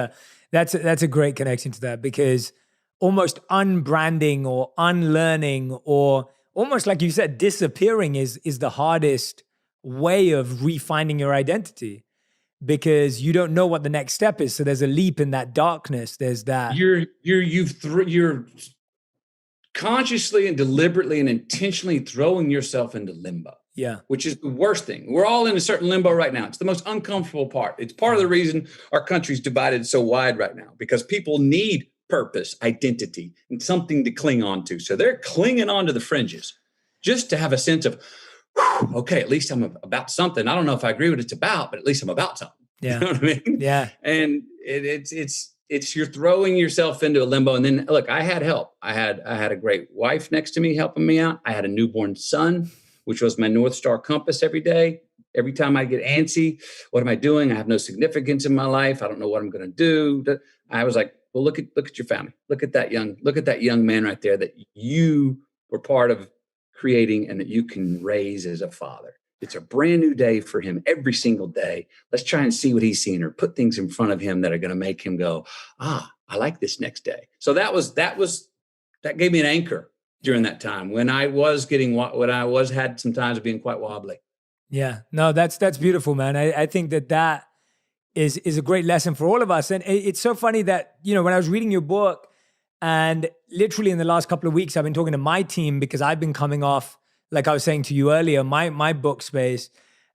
a great connection to that, because almost unbranding or unlearning or almost like you said, disappearing is the hardest way of refinding your identity, because you don't know what the next step is. So there's a leap in that darkness. There's that you're consciously and deliberately and intentionally throwing yourself into limbo. Yeah. Which is the worst thing. We're all in a certain limbo right now. It's the most uncomfortable part. It's part of the reason our country's divided so wide right now, because people need purpose, identity, and something to cling on to. So they're clinging on to the fringes just to have a sense of, okay, at least I'm about something. I don't know if I agree with what it's about, but at least I'm about something. Yeah. You know what I mean? Yeah. And it's you're throwing yourself into a limbo. And then look, I had help. I had a great wife next to me helping me out. I had a newborn son, which was my North Star compass every day. Every time I get antsy, what am I doing? I have no significance in my life. I don't know what I'm going to do. I was like, well, look at your family. Look at that young man right there that you were part of creating and that you can raise as a father. It's a brand new day for him every single day. Let's try and see what he's seeing, or put things in front of him that are going to make him go, I like this next day. So that gave me an anchor during that time when I had some times of being quite wobbly. Yeah, no, that's beautiful, man. I think that is a great lesson for all of us. And it's so funny that, when I was reading your book, and literally in the last couple of weeks, I've been talking to my team because I've been coming off, like I was saying to you earlier, my book space.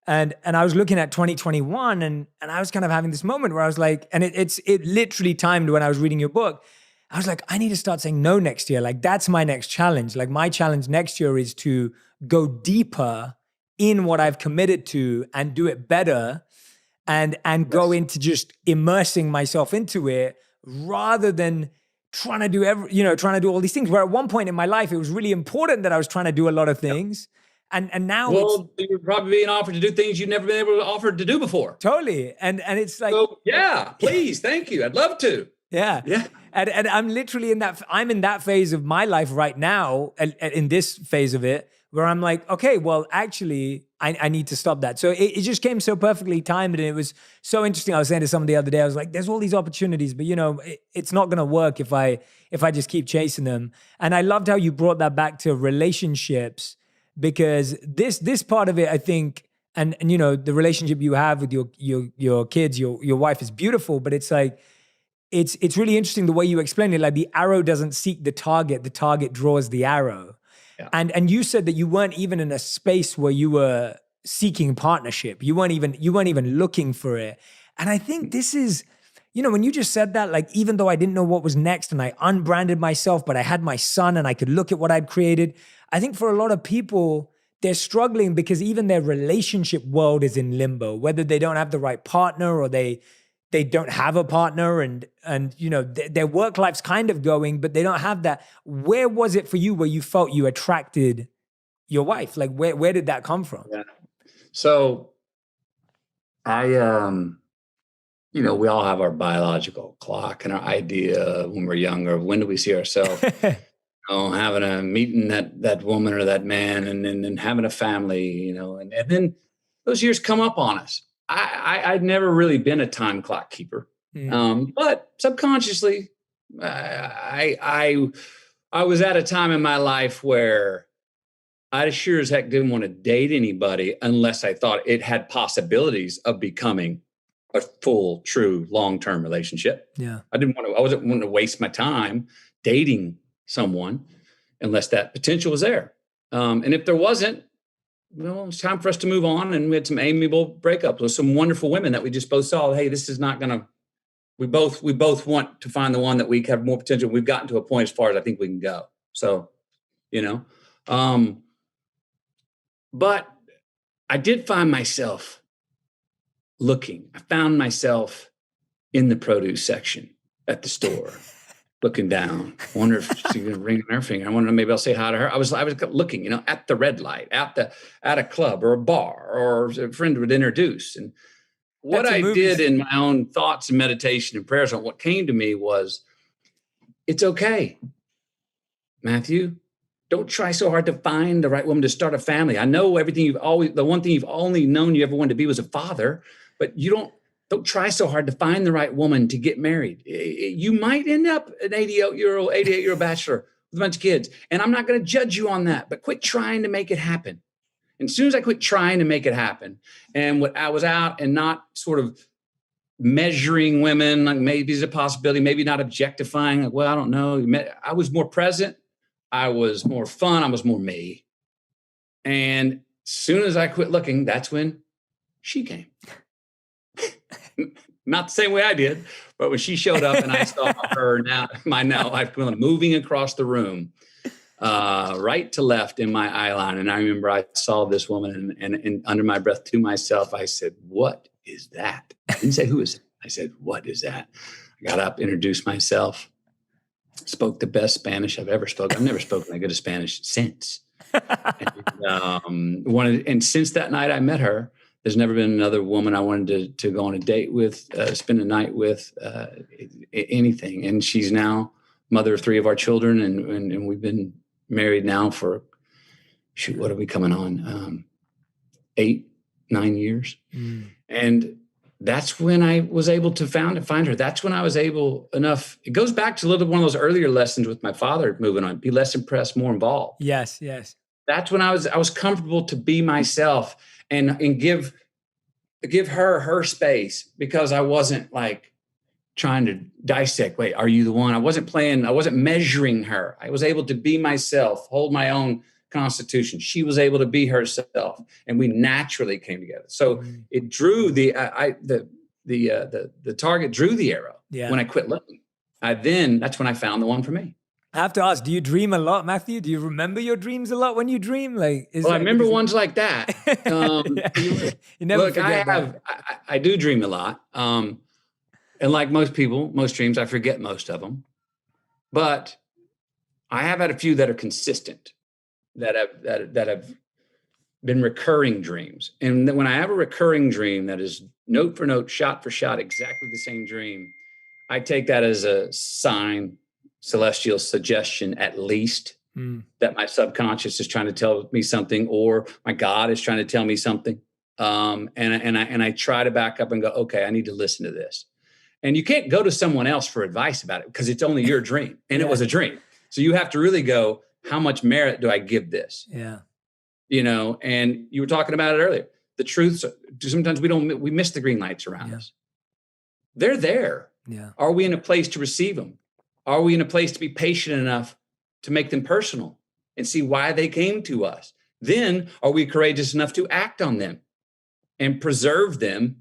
And I was looking at 2021 and I was kind of having this moment where I was like, and it literally timed when I was reading your book. I was like, I need to start saying no next year. Like that's my next challenge. Like my challenge next year is to go deeper in what I've committed to and do it better, and go into just immersing myself into it rather than trying to do all these things. Where at one point in my life, it was really important that I was trying to do a lot of things. And now you're probably being offered to do things you've never been able to offer to do before. Totally. And it's like, so, yeah, please. Thank you. I'd love to. Yeah. Yeah. And I'm literally I'm in that phase of my life right now, in this phase of it, where I'm like, okay, well, actually, I need to stop that. So it just came so perfectly timed, and it was so interesting. I was saying to someone the other day, I was like, there's all these opportunities, but it's not going to work if I just keep chasing them. And I loved how you brought that back to relationships, because this part of it, I think, and the relationship you have with your kids, your wife is beautiful, but it's like, it's really interesting the way you explain it. Like the arrow doesn't seek the target draws the arrow. Yeah. And you said that you weren't even in a space where you were seeking partnership. You weren't even looking for it. And I think this is, when you just said that, like, even though I didn't know what was next and I unbranded myself, but I had my son and I could look at what I'd created. I think for a lot of people, they're struggling because even their relationship world is in limbo, whether they don't have the right partner or they don't have a partner, and their work life's kind of going, but they don't have that. Where was it for you where you felt you attracted your wife? Like where did that come from? Yeah. So I, we all have our biological clock and our idea when we're younger. When do we see ourselves, having a meeting that woman or that man, and then having a family, and then those years come up on us. I'd never really been a time clock keeper, but subconsciously, I was at a time in my life where I sure as heck didn't want to date anybody unless I thought it had possibilities of becoming a full, true, long-term relationship. Yeah, I wasn't wanting to waste my time dating someone unless that potential was there. And if there wasn't, it's time for us to move on. And we had some amiable breakups with some wonderful women that we just both saw, hey, this is not going to, we both want to find the one that we have more potential. We've gotten to a point as far as I think we can go. So, but I did find myself looking. I found myself in the produce section at the store, looking down. I wonder if she's going to ring on her finger. I wonder maybe I'll say hi to her. I was looking, at the red light, at a club or a bar, or a friend would introduce. And what I did in my own thoughts and meditation and prayers on what came to me was, it's okay, Matthew. Don't try so hard to find the right woman to start a family. I know the one thing you've only known you ever wanted to be was a father, but you don't try so hard to find the right woman to get married. You might end up an 88-year-old bachelor with a bunch of kids. And I'm not going to judge you on that, but quit trying to make it happen. And as soon as I quit trying to make it happen, and what I was out and not sort of measuring women, like maybe it's a possibility, maybe not objectifying, like, well, I don't know. I was more present. I was more fun. I was more me. And as soon as I quit looking, that's when she came. Not the same way I did, but when she showed up and I saw her, my life moving across the room, right to left in my eye line. And I remember I saw this woman and under my breath to myself, I said, what is that? I didn't say, who is it? I said, what is that? I got up, introduced myself, spoke the best Spanish I've ever spoken. I've never spoken that good of Spanish since. And since that night I met her, there's never been another woman I wanted to go on a date with, spend a night with, anything. And she's now mother of 3 of our children. And we've been married now for, what are we coming on? 8, 9 years. Mm. And that's when I was able to find her. That's when I was able enough. It goes back to a little one of those earlier lessons with my father moving on, be less impressed, more involved. Yes. That's when I was comfortable to be myself and give her space, because I wasn't like trying to dissect, wait, are you the one? I wasn't measuring her. I was able to be myself, hold my own constitution. She was able to be herself, and we naturally came together. So it drew the target drew the arrow. Yeah. When I quit looking. That's when I found the one for me. I have to ask, do you dream a lot, Matthew? Do you remember your dreams a lot when you dream? I remember ones like that. You never look, I do dream a lot. And like most people, most dreams, I forget most of them. But I have had a few that are consistent, that have been recurring dreams. And when I have a recurring dream that is note for note, shot for shot, exactly the same dream, I take that as a sign, celestial suggestion, at least, that my subconscious is trying to tell me something, or my God is trying to tell me something. And I try to back up and go, okay, I need to listen to this. And you can't go to someone else for advice about it, because it's only your dream, and it was a dream. So you have to really go, how much merit do I give this? Yeah. And you were talking about it earlier. The truth, sometimes we miss the green lights around us. They're there. Yeah. Are we in a place to receive them? Are we in a place to be patient enough to make them personal and see why they came to us? Then are we courageous enough to act on them and preserve them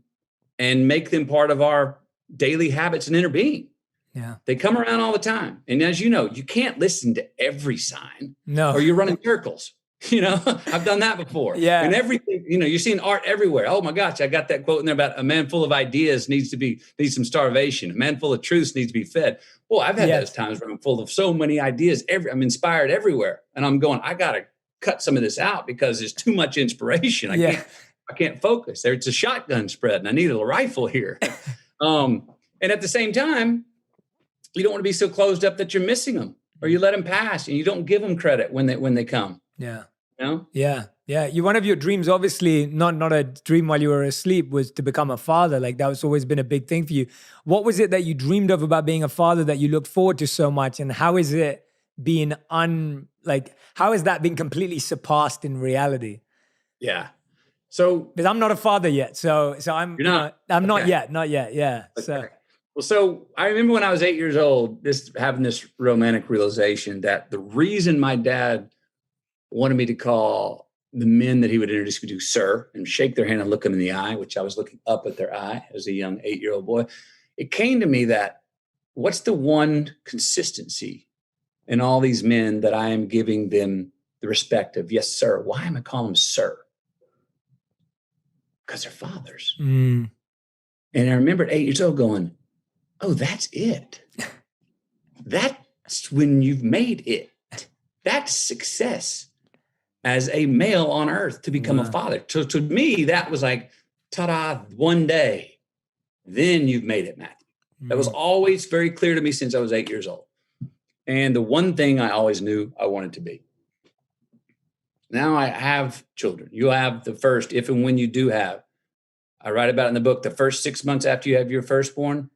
and make them part of our daily habits and inner being? Yeah. They come around all the time. And as you know, you can't listen to every sign. No. Or you're running circles. I've done that before. Yeah. And everything, you're seeing art everywhere. Oh my gosh, I got that quote in there about a man full of ideas needs some starvation. A man full of truths needs to be fed. Well, I've had those times where I'm full of so many ideas. I'm inspired everywhere. And I'm going, I got to cut some of this out because there's too much inspiration. I can't focus. There's a shotgun spread and I need a rifle here. And at the same time, you don't want to be so closed up that you're missing them or you let them pass and you don't give them credit when they come. Yeah. Yeah. One of your dreams, obviously not a dream while you were asleep, was to become a father. Like that was always been a big thing for you. What was it that you dreamed of about being a father that you looked forward to so much? And how is it being how has that been completely surpassed in reality? Yeah. So, because I'm not a father yet. So I'm, I'm not yet. Yeah. Okay. So I remember when I was 8 years old, having this romantic realization that the reason my dad wanted me to call the men that he would introduce me to sir and shake their hand and look them in the eye, which I was looking up at their eye as a young 8-year-old boy. It came to me that what's the one consistency in all these men that I am giving them the respect of, yes, sir. Why am I calling them sir? Because they're fathers. And I remember at 8 years old going, oh, that's it. That's when you've made it. That's success as a male on earth to become a father. So to me, that was like, ta-da, one day, then you've made it, Matthew. That was always very clear to me since I was 8 years old. And the one thing I always knew I wanted to be. Now I have children. You have the first, if and when you do have. I write about it in the book, the first 6 months after you have your firstborn,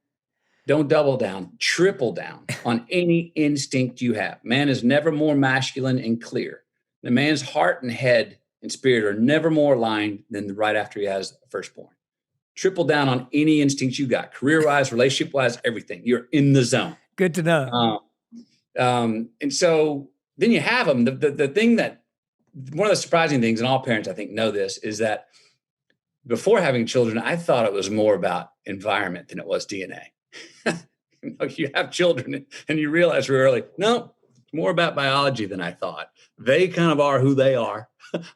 don't double down, triple down on any instinct you have. Man is never more masculine and clear. The man's heart and head and spirit are never more aligned than right after he has a firstborn. Triple down on any instinct you got, career-wise, relationship-wise, everything. You're in the zone. Good to know. And so then you have them. The thing that, one of the surprising things, and all parents I think know this, is that before having children, I thought it was more about environment than it was DNA. You have children and you realize real early, no, it's more about biology than I thought. They kind of are who they are.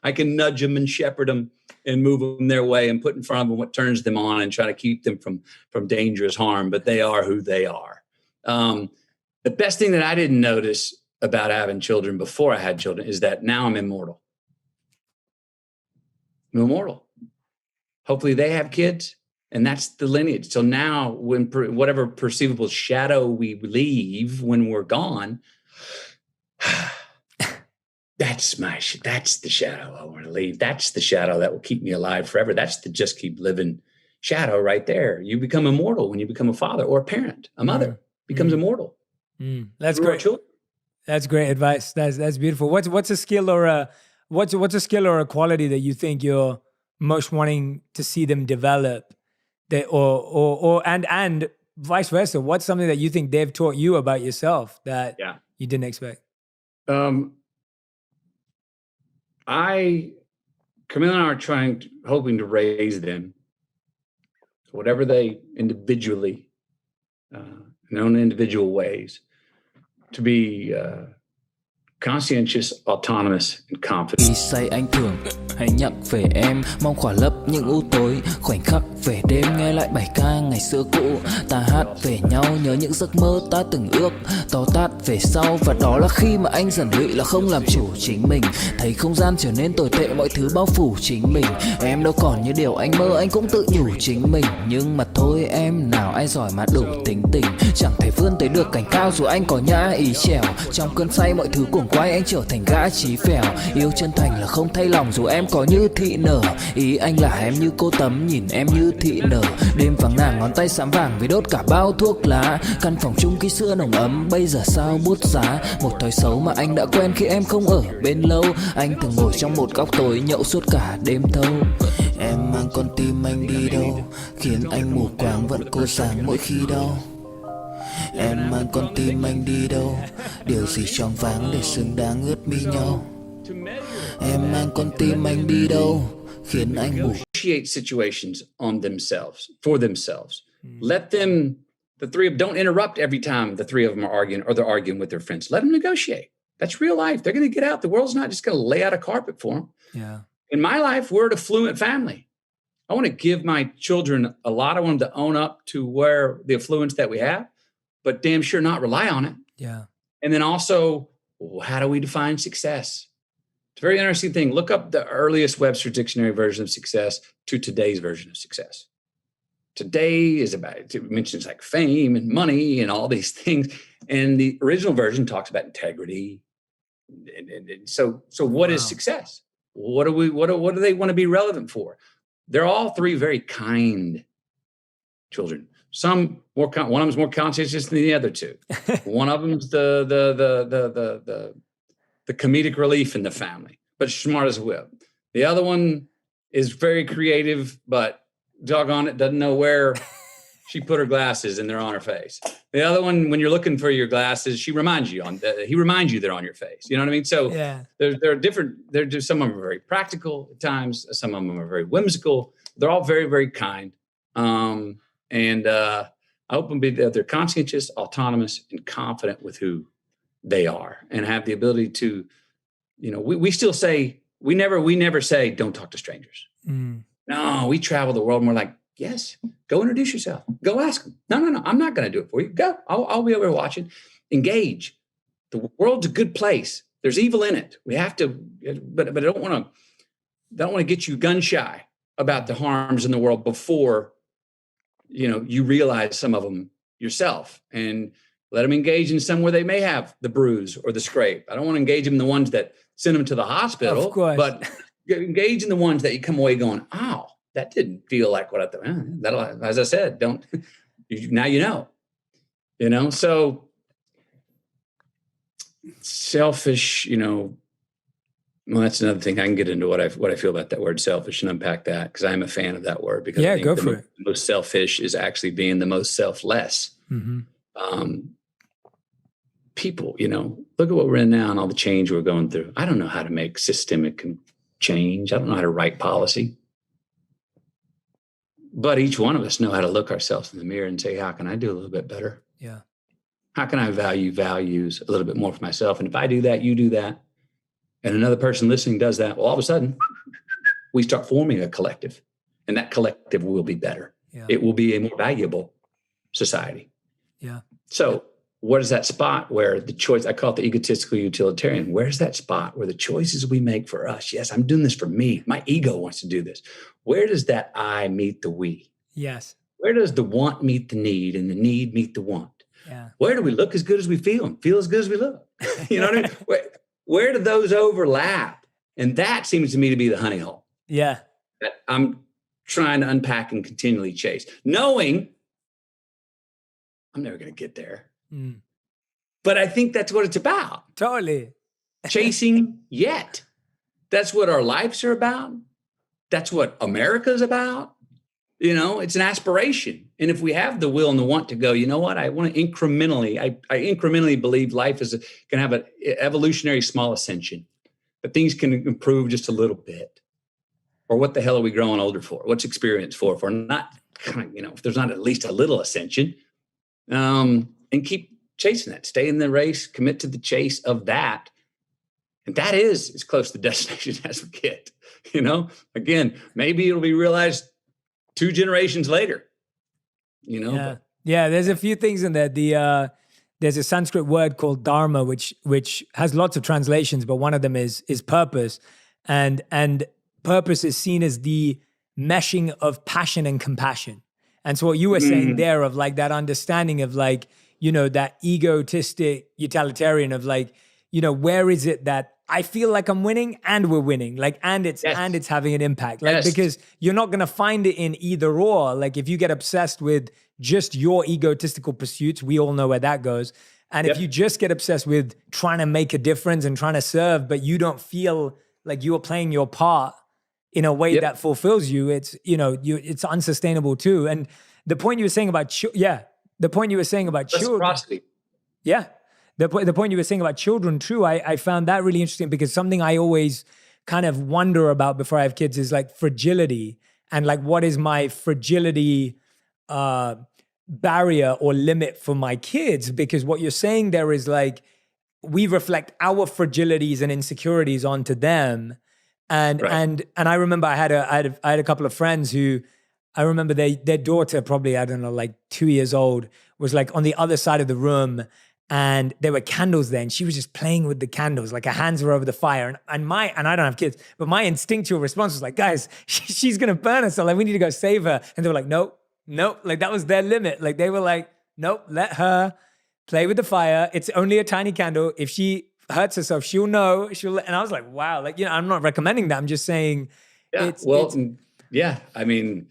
I can nudge them and shepherd them and move them their way and put in front of them what turns them on and try to keep them from dangerous harm, but they are who they are. The best thing that I didn't notice about having children before I had children is that now I'm immortal. I'm immortal. Hopefully they have kids, and that's the lineage. So now when whatever perceivable shadow we leave when we're gone, that's the shadow I want to leave. That's the shadow that will keep me alive forever. That's the just keep living shadow right there. You become immortal when you become a father or a parent. A mother becomes immortal. That's great. That's great advice. That's beautiful. What's a skill or a quality that you think you're most wanting to see them develop, and vice versa? What's something that you think they've taught you about yourself that you didn't expect? Camille and I are hoping to raise them, whatever they individually, in their own individual ways, to be conscientious, autonomous, and confident. Khi say anh thường hãy nhắc về em, mong khỏa lấp những u tối, khoảnh khắc về đêm nghe lại bài ca ngày xưa cũ. Ta hát về nhau nhớ những giấc mơ ta từng ước, to tát về sau và đó là khi mà anh dần lụy là không làm chủ chính mình, thấy không gian trở nên tồi tệ, mọi thứ bao phủ chính mình. Em đâu còn như điều anh mơ, anh cũng tự nhủ chính mình, nhưng mà thôi em nào ai giỏi mà đủ tính tình, chẳng thể vươn tới được cảnh cao dù anh có nhã ý trèo. Trong cơn say mọi thứ cuồng quay anh trở thành gã chí phèo, yêu chân thành là không thay lòng dù em có như thị nở. Ý anh là em như cô tấm nhìn em như thị nở, đêm vắng nàng ngón tay xám vàng vì đốt cả bao thuốc lá. Căn phòng chung ký xưa nồng ấm bây giờ sao bút giá, một thói xấu mà anh đã quen khi em không ở bên lâu. Anh thường ngồi trong một góc tối nhậu suốt cả đêm thâu. Em mang con tim anh đi đâu, khiến anh mù quáng vẫn cô sáng mỗi khi đau. Em mang con tim anh đi đâu, điều gì choáng váng để xứng đáng ướt mi nhau. Em mang con tim anh đi đâu, khiến anh mù. Negotiate situations on themselves, for themselves. Let them, the three of them, don't interrupt every time the three of them are arguing or they're arguing with their friends. Let them negotiate. That's real life. They're going to get out. The world's not just going to lay out a carpet for them. Yeah. In my life, we're an affluent family. I want to give my children a lot. I want them to own up to where the affluence that we have, but damn sure not rely on it. Yeah. And then also, how do we define success? It's a very interesting thing. Look up the earliest Webster Dictionary version of success to today's version of success. Today is about, it mentions like fame and money and all these things. And the original version talks about integrity. And so what is success? What do they want to be relevant for? They're all three very kind children. Some more, one of them's more conscientious than the other two. One of them's the comedic relief in the family, but smart as a whip. The other one is very creative, but doggone it, doesn't know where she put her glasses and they're on her face. The other one, when you're looking for your glasses, he reminds you they're on your face. You know what I mean? So yeah. They're different. Some of them are very practical at times. Some of them are very whimsical. They're all very, very kind. And I hope they're conscientious, autonomous, and confident with who they are, and have the ability to, we still say, we never say, don't talk to strangers. Mm. No, we travel the world and we're like, yes, go introduce yourself. Go ask them. No, I'm not going to do it for you. Go. I'll be over here watching. Engage. The world's a good place. There's evil in it. We have to, but I don't want to get you gun shy about the harms in the world before, you realize some of them yourself, and let them engage in some where they may have the bruise or the scrape. I don't want to engage them in the ones that send them to the hospital, of course. But engage in the ones that you come away going, oh, that didn't feel like what I thought. As I said, now you know. So selfish, well, that's another thing. I can get into what I feel about that word selfish and unpack that, because I'm a fan of that word. Because I think go for it. The most selfish is actually being the most selfless. Mm-hmm. People, look at what we're in now and all the change we're going through. I don't know how to make systemic change. I don't know how to write policy. But each one of us know how to look ourselves in the mirror and say, how can I do a little bit better? Yeah. How can I value values a little bit more for myself? And if I do that, you do that, and another person listening does that, well, all of a sudden, we start forming a collective, and that collective will be better. Yeah. It will be a more valuable society. Yeah. So what is that spot where the choice, I call it the egotistical utilitarian, where's that spot where the choices we make for us, yes, I'm doing this for me, my ego wants to do this. Where does that I meet the we? Yes. Where does the want meet the need and the need meet the want? Yeah. Where do we look as good as we feel and feel as good as we look? You know what I mean? Where do those overlap? And that seems to me to be the honey hole. Yeah. That I'm trying to unpack and continually chase, knowing I'm never going to get there. Mm. But I think that's what it's about. Totally. Chasing yet. That's what our lives are about. That's what America's about. It's an aspiration. And if we have the will and the want to go, you know what? I want to incrementally, I incrementally believe life can have an evolutionary small ascension, but things can improve just a little bit. Or what the hell are we growing older for? What's experience for? If we're not, if there's not at least a little ascension, and keep chasing that, stay in the race, commit to the chase of that. And that is as close to destination as we get, again, maybe it'll be realized 2 generations later, Yeah. Yeah. There's a few things in there. There's a Sanskrit word called dharma, which has lots of translations, but one of them is purpose. And purpose is seen as the meshing of passion and compassion. And so what you were saying there of like that understanding of like, that egotistic utilitarian of like, where is it that I feel like I'm winning and we're winning, like, and it's having an impact, like, because you're not going to find it in either or. Like if you get obsessed with just your egotistical pursuits, we all know where that goes. And if you just get obsessed with trying to make a difference and trying to serve, but you don't feel like you are playing your part in a way that fulfills you, it's, it's unsustainable too. And the point you were saying about, children. Yeah. The point you were saying about children too, I found that really interesting, because something I always kind of wonder about before I have kids is like fragility, and like, what is my fragility barrier or limit for my kids? Because what you're saying there is like, we reflect our fragilities and insecurities onto them. And I remember I had a couple of friends who, I remember their daughter, probably, I don't know, like 2 years old, was like on the other side of the room, and there were candles there, and she was just playing with the candles, like her hands were over the fire. And I don't have kids, but my instinctual response was like, guys, she's gonna burn herself. Like, we need to go save her. And they were like, nope. Like, that was their limit. Like, they were like, nope, let her play with the fire. It's only a tiny candle. If she hurts herself, she'll know. And I was like, wow. Like, I'm not recommending that. I'm just saying. Yeah. I mean,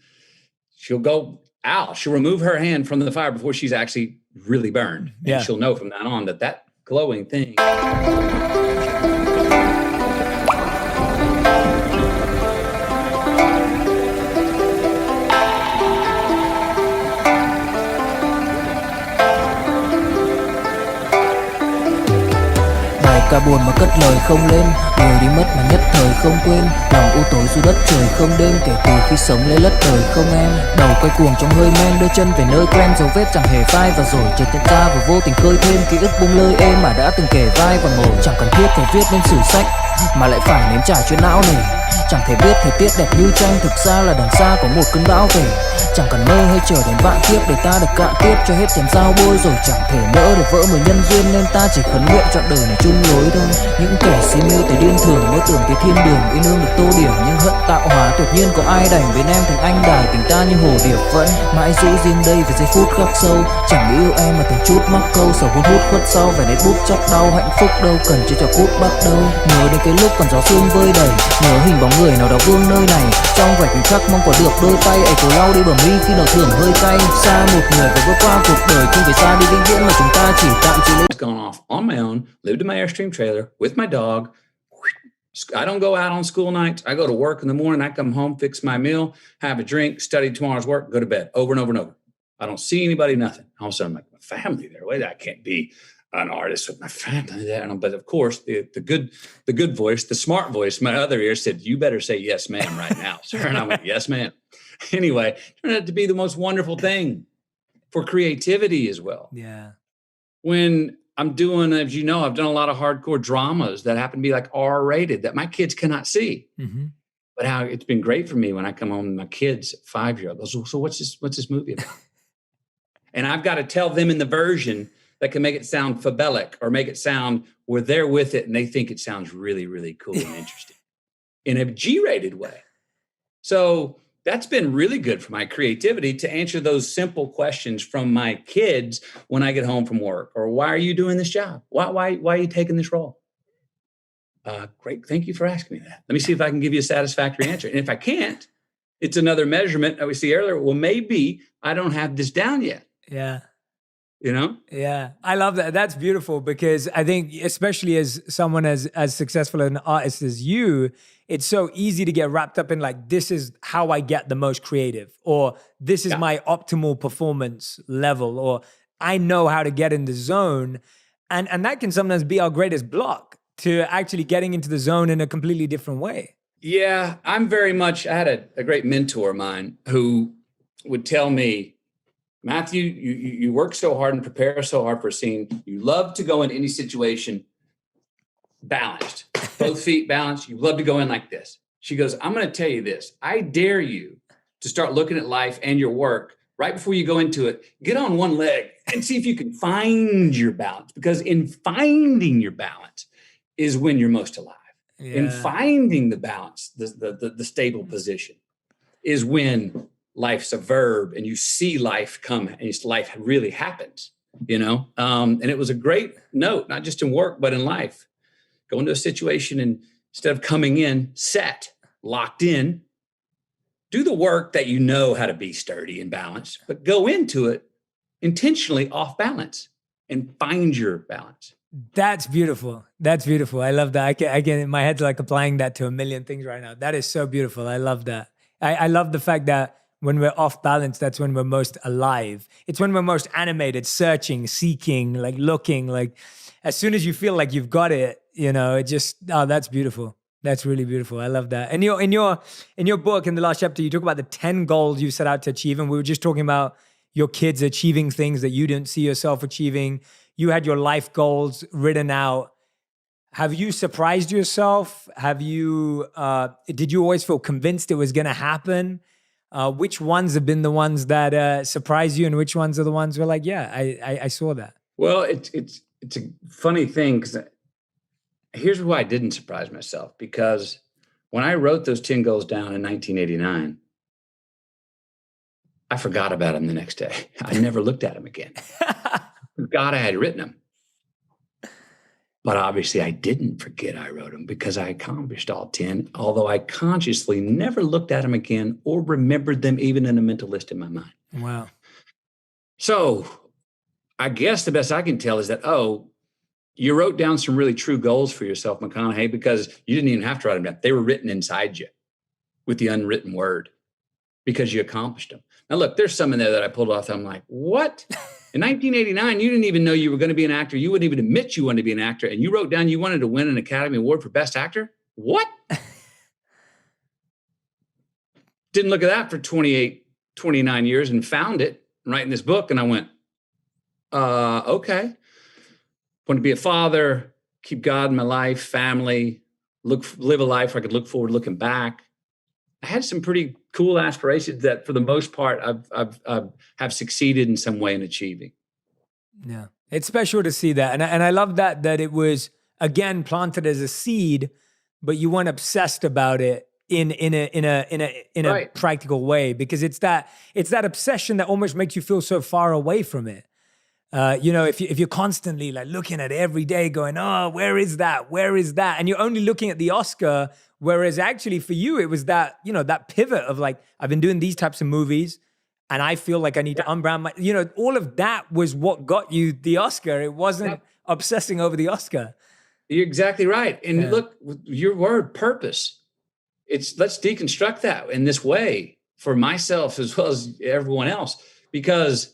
she'll go out. She'll remove her hand from the fire before she's actually really burned. And she'll know from then on that glowing thing. Cả buồn mà cất lời không lên, người đi mất mà nhất thời không quên. Lòng u tối dù đất trời không đêm, kể từ khi sống lấy lất đời không em. Đầu quay cuồng trong hơi men, đưa chân về nơi quen, dấu vết chẳng hề phai. Và rồi chợt nhận ra và vô tình khơi thêm ký ức buông lơi êm mà đã từng kể vai và ngồi. Chẳng cần thiết phải viết lên sử sách mà lại phải nếm trải chuyện não nề. Chẳng thể biết thời tiết đẹp như tranh, thực ra là đằng xa có một cơn bão về. Chẳng cần mơ hay chờ đến vạn kiếp để ta được cạn tiếp cho hết thèm dao bôi. Rồi chẳng thể nỡ để vỡ mười nhân duyên, nên ta chỉ khấn nguyện chọn đời này chung lối thôi. Những kẻ si mê tới điên thường mơ tưởng cái thiên đường yêu nương được tô điểm, nhưng hận tạo hóa tuyệt nhiên có ai đành bên em thành anh đài. Tình ta như hồ điệp vẫn mãi giữ riêng đây về giây phút khắc sâu. Chẳng nghĩ yêu em mà từng chút mắc câu, sầu hôn hút khuất sau vẻ nét bút chắc đau. Hạnh phúc đâu cần chỉ cho cút bắt đầu. Nhớ đến cái lúc còn gió sương vơi đầy, nhớ hình bóng người nào đó vương nơi này. Trong vạch khắc mong có được đôi tay ấy cố lau đi bờ mi khi nào thưởng hơi cay. Xa một người và bước qua cuộc đời không phải xa đi vĩnh viễn mà chúng ta chỉ tạm chỉ lấy. Gone off on my own, lived in my Airstream trailer with my dog. I don't go out on school nights. I go to work in the morning. I come home, fix my meal, have a drink, study tomorrow's work, go to bed over and over and over. I don't see anybody, nothing. All of a sudden, I'm like, my family there. Wait, I can't be an artist with my family there. But of course, the good voice, the smart voice, my other ear said, you better say yes, ma'am, right now, sir. And I went, yes, ma'am. Anyway, it turned out to be the most wonderful thing for creativity as well. Yeah. When I'm doing, as you know, I've done a lot of hardcore dramas that happen to be like R-rated that my kids cannot see. Mm-hmm. But how it's been great for me when I come home and my kids, 5-year-old, goes, so what's this movie about? And I've got to tell them in the version that can make it sound fabelic or make it sound where they're with it and they think it sounds really, really cool and interesting in a G-rated way. So that's been really good for my creativity to answer those simple questions from my kids when I get home from work. Or why are you doing this job? Why are you taking this role? Great. Thank you for asking me that. Let me see if I can give you a satisfactory answer. And if I can't, it's another measurement that we see earlier. Well, maybe I don't have this down yet. Yeah. You know? Yeah. I love that. That's beautiful because I think, especially as someone as successful an artist as you, it's so easy to get wrapped up in like, this is how I get the most creative, or this is my optimal performance level, or I know how to get in the zone. And that can sometimes be our greatest block to actually getting into the zone in a completely different way. Yeah. I had a great mentor of mine who would tell me, Matthew, you work so hard and prepare so hard for a scene. You love to go in any situation balanced, both feet balanced. You love to go in like this. She goes, I'm going to tell you this. I dare you to start looking at life and your work right before you go into it. Get on one leg and see if you can find your balance, because in finding your balance is when you're most alive. Yeah. In finding the balance, the stable position is when life's a verb and you see life come and life really happens, you know? And it was a great note, not just in work, but in life. Go into a situation and instead of coming in set, locked in, do the work that you know how to be sturdy and balanced, but go into it intentionally off balance and find your balance. That's beautiful. That's beautiful. I love that. I can, my head's like applying that to a million things right now. That is so beautiful. I love that. I love the fact that when we're off balance, that's when we're most alive. It's when we're most animated, searching, seeking, like looking, like as soon as you feel like you've got it, you know, it just, oh, that's beautiful. That's really beautiful. I love that. And in your book, in the last chapter, you talk about the 10 goals you set out to achieve. And we were just talking about your kids achieving things that you didn't see yourself achieving. you had your life goals written out. Have you surprised yourself? Did you always feel convinced it was going to happen? Which ones have been the ones that surprised you, and which ones are the ones where like, yeah, I saw that? Well, it's a funny thing, because here's why I didn't surprise myself, because when I wrote those 10 goals down in 1989, I forgot about them the next day. I never looked at them again. God, I had written them. But obviously I didn't forget I wrote them, because I accomplished all 10, although I consciously never looked at them again or remembered them even in a mental list in my mind. Wow. So I guess the best I can tell is that, you wrote down some really true goals for yourself, McConaughey, because you didn't even have to write them down. They were written inside you with the unwritten word, because you accomplished them. Now, look, there's some in there that I pulled off. I'm like, what? In 1989, you didn't even know you were going to be an actor. You wouldn't even admit you wanted to be an actor. And you wrote down you wanted to win an Academy Award for Best Actor? What? Didn't look at that for 29 years and found it writing this book. And I went, okay. Want to be a father, keep God in my life, family, live a life where I could look forward, looking back. I had some pretty cool aspirations that, for the most part, I've have succeeded in some way in achieving. Yeah, it's special to see that, and I love that it was again planted as a seed, but you weren't obsessed about it in a Right. practical way, because it's that obsession that almost makes you feel so far away from it. If you're constantly like looking at it every day going, oh, where is that? And you're only looking at the Oscar, whereas actually for you, it was that, that pivot of like, I've been doing these types of movies and I feel like I need to unbrand my, all of that was what got you the Oscar. It wasn't obsessing over the Oscar. You're exactly right. And look, your word, purpose, let's deconstruct that in this way for myself as well as everyone else, because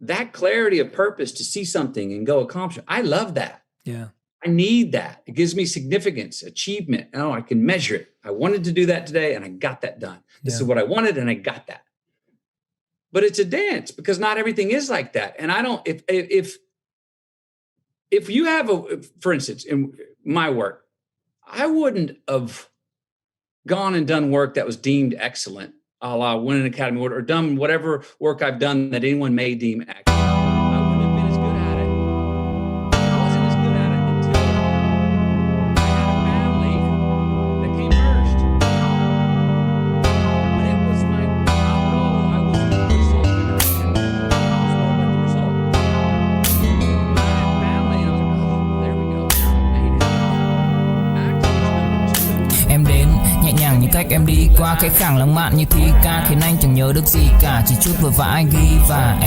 that clarity of purpose to see something and go accomplish it, I love that. Yeah. I need that. It gives me significance, achievement. Oh, I can measure it. I wanted to do that today and I got that done. This is what I wanted and I got that. But it's a dance, because not everything is like that. And I don't, if you have for instance, in my work, I wouldn't have gone and done work that was deemed excellent, a la win an Academy Award, or done whatever work I've done that anyone may deem excellent. I wouldn't have been as good at it. I wasn't as good at it until I had a family that came first. When it was my goal, I was result-driven. I was more about the result. When I had family, and I was like, oh, there we go. I made it. Acting was number 2. Em đến nhẹ nhàng như cách em đi qua cái khẳng lãng mạn như thi ca, khiến anh chẳng nhớ được gì cả, chỉ chút vội vã anh ghi. Và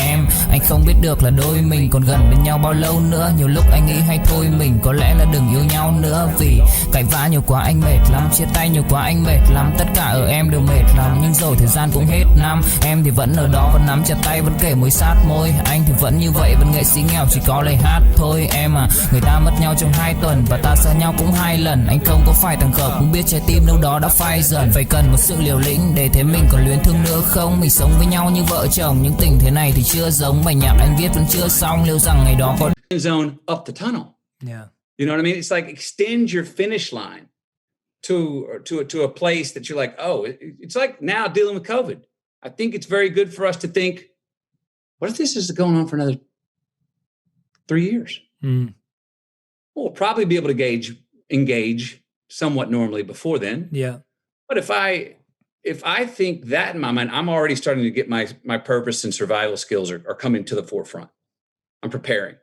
anh không biết được là đôi mình còn gần bên nhau bao lâu nữa. Nhiều lúc anh nghĩ hay thôi mình có lẽ là đừng yêu nhau nữa, vì cãi vã nhiều quá anh mệt lắm, chia tay nhiều quá anh mệt lắm, tất cả ở em đều mệt lắm. Nhưng rồi thời gian cũng hết năm, em thì vẫn ở đó, vẫn nắm chặt tay, vẫn kể môi sát môi. Anh thì vẫn như vậy, vẫn nghệ sĩ nghèo chỉ có lời hát thôi. Em à, người ta mất nhau trong 2 tuần và ta xa nhau cũng 2 lần. Anh không có phải thằng khờ, cũng biết trái tim đâu đó đã phai dần. Phải cần một sự liều lĩnh để thấy mình còn luyến thương nữa không. Mình sống với nhau như vợ chồng, nhưng tình thế này thì chưa giống. Bài nhạc anh viết vẫn chưa xong, liệu rằng ngày đó có Zone up the tunnel. Yeah. You know what I mean? It's like extend your finish line to a place that you're like, oh, it's like now dealing with COVID. I think it's very good for us to think, what if this is going on for another 3 years? We'll probably be able to engage somewhat normally before then. Yeah. But if I think that in my mind, I'm already starting to get my purpose and survival skills are coming to the forefront. I'm preparing.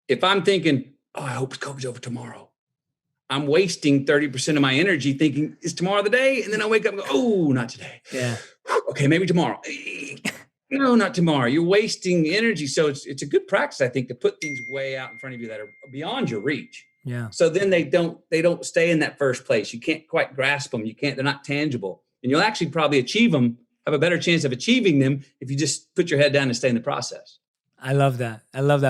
If I'm thinking, oh, I hope COVID's over tomorrow, I'm wasting 30% of my energy thinking, is tomorrow the day? And then I wake up and go, oh, not today. Yeah. Okay, maybe tomorrow. No, not tomorrow. You're wasting energy. So it's a good practice, I think, to put things way out in front of you that are beyond your reach. Yeah. So then they don't stay in that first place. You can't quite grasp them. They're not tangible. And you'll actually probably have a better chance of achieving them if you just put your head down and stay in the process. I love that,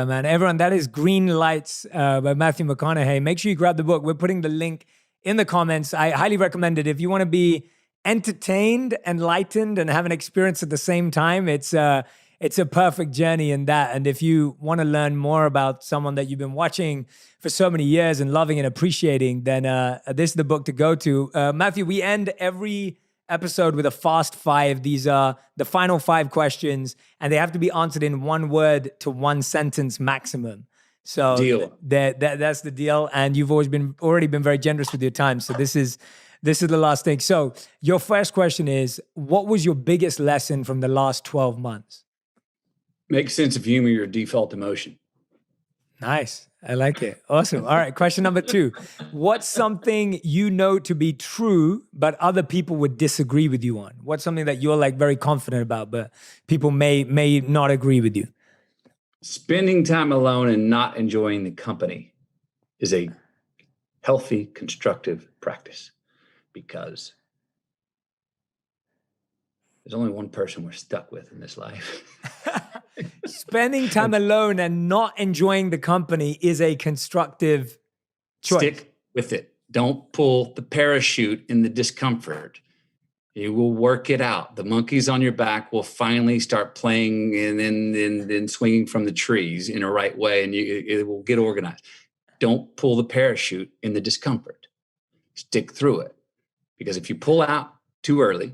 man. Everyone, that is Green Lights by Matthew McConaughey. Make sure you grab the book. We're putting the link in the comments. I highly recommend it. If you want to be entertained, enlightened, and have an experience at the same time, it's it's a perfect journey in that. And if you want to learn more about someone that you've been watching for so many years and loving and appreciating, then this is the book to go to. Matthew, we end every episode with a fast five. These are the final 5 questions, and they have to be answered in 1 word to 1 sentence maximum. So that's the deal. And you've already been very generous with your time. So this is the last thing. So your first question is, what was your biggest lesson from the last 12 months? Make sense of humor your default emotion. Nice. I like it. Awesome. All right. Question number 2. What's something you know to be true, but other people would disagree with you on? What's something that you're like very confident about, but people may not agree with you? Spending time alone and not enjoying the company is a healthy, constructive practice, because there's only one person we're stuck with in this life. Spending time alone and not enjoying the company is a constructive choice. Stick with it. Don't pull the parachute in the discomfort. You will work it out. The monkeys on your back will finally start playing and then swinging from the trees in a right way, and it will get organized. Don't pull the parachute in the discomfort. Stick through it. Because if you pull out too early,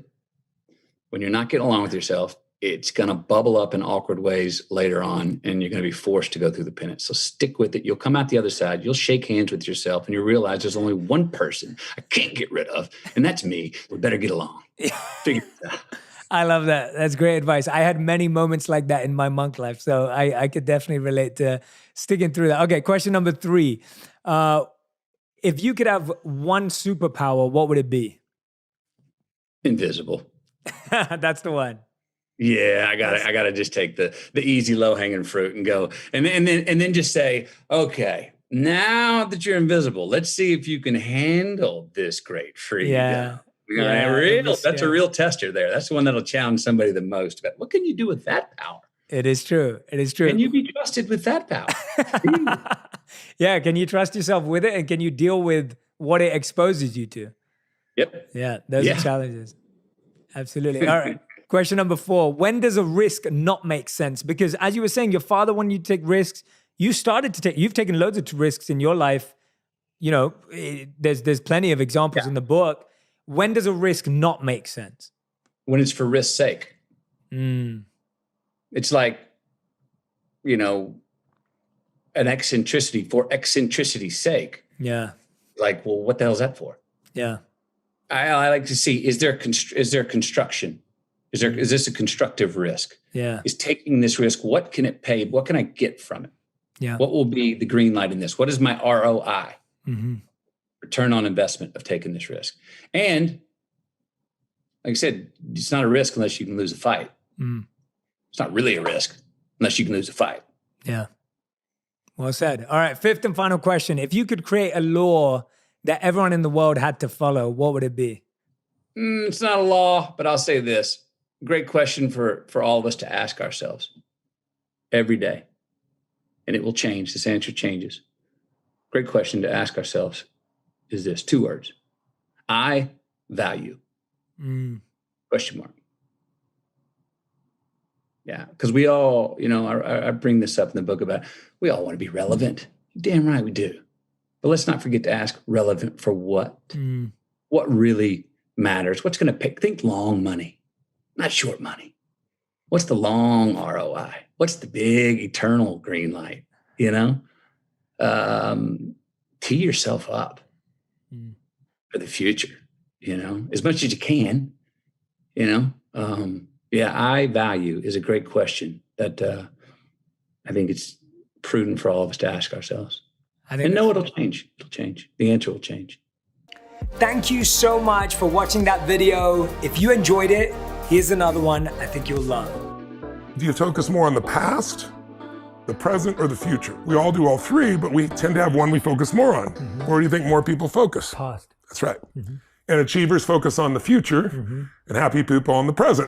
when you're not getting along with yourself, it's going to bubble up in awkward ways later on, and you're going to be forced to go through the penance. So stick with it. You'll come out the other side. You'll shake hands with yourself, and you realize there's only one person I can't get rid of, and that's me. We better get along. Figure it out. I love that. That's great advice. I had many moments like that in my monk life, so I could definitely relate to sticking through that. Okay, question number 3. If you could have one superpower, what would it be? Invisible. That's the one. Yeah, I gotta just take the easy low hanging fruit and go, and then just say, okay, now that you're invisible, let's see if you can handle this great freedom. That's a real tester there. That's the one that'll challenge somebody the most. But what can you do with that power? It is true. It is true. Can you be trusted with that power? Yeah. Can you trust yourself with it, and can you deal with what it exposes you to? Yep. Yeah, those are challenges. Absolutely. All right. Question number 4. When does a risk not make sense? Because as you were saying, your father wanted you to take risks. You've taken loads of risks in your life. You know, there's plenty of examples in the book. When does a risk not make sense? When it's for risk's sake. It's like, you know, an eccentricity for eccentricity's sake. Yeah. Like, well, what the hell is that for? Yeah. I like to see, is there construction? Is this a constructive risk? Yeah. Is taking this risk, what can it pay? What can I get from it? Yeah. What will be the green light in this? What is my ROI? Return on investment of taking this risk. And like I said, it's not a risk unless you can lose a fight. It's not really a risk unless you can lose a fight. Yeah. Well said. All right. 5th and final question. If you could create a law that everyone in the world had to follow, what would it be? It's not a law, but I'll say this. Great question for all of us to ask ourselves every day. And it will change. This answer changes. Great question to ask ourselves is this. 2 words. I value. Question mark. Yeah, because we all, you know, I bring this up in the book about, we all want to be relevant. Damn right we do. But let's not forget to ask, relevant for what? What really matters? What's going to pay? Think long money, not short money. What's the long ROI? What's the big eternal green light? You know, tee yourself up for the future, you know, as much as you can, you know. I value is a great question that I think it's prudent for all of us to ask ourselves. And no, it'll change. It'll change. The answer will change. Thank you so much for watching that video. If you enjoyed it, here's another one I think you'll love. Do you focus more on the past, the present, or the future? We all do all 3, but we tend to have one we focus more on. Where do you think more people focus? Past. That's right. And achievers focus on the future, and happy people on the present.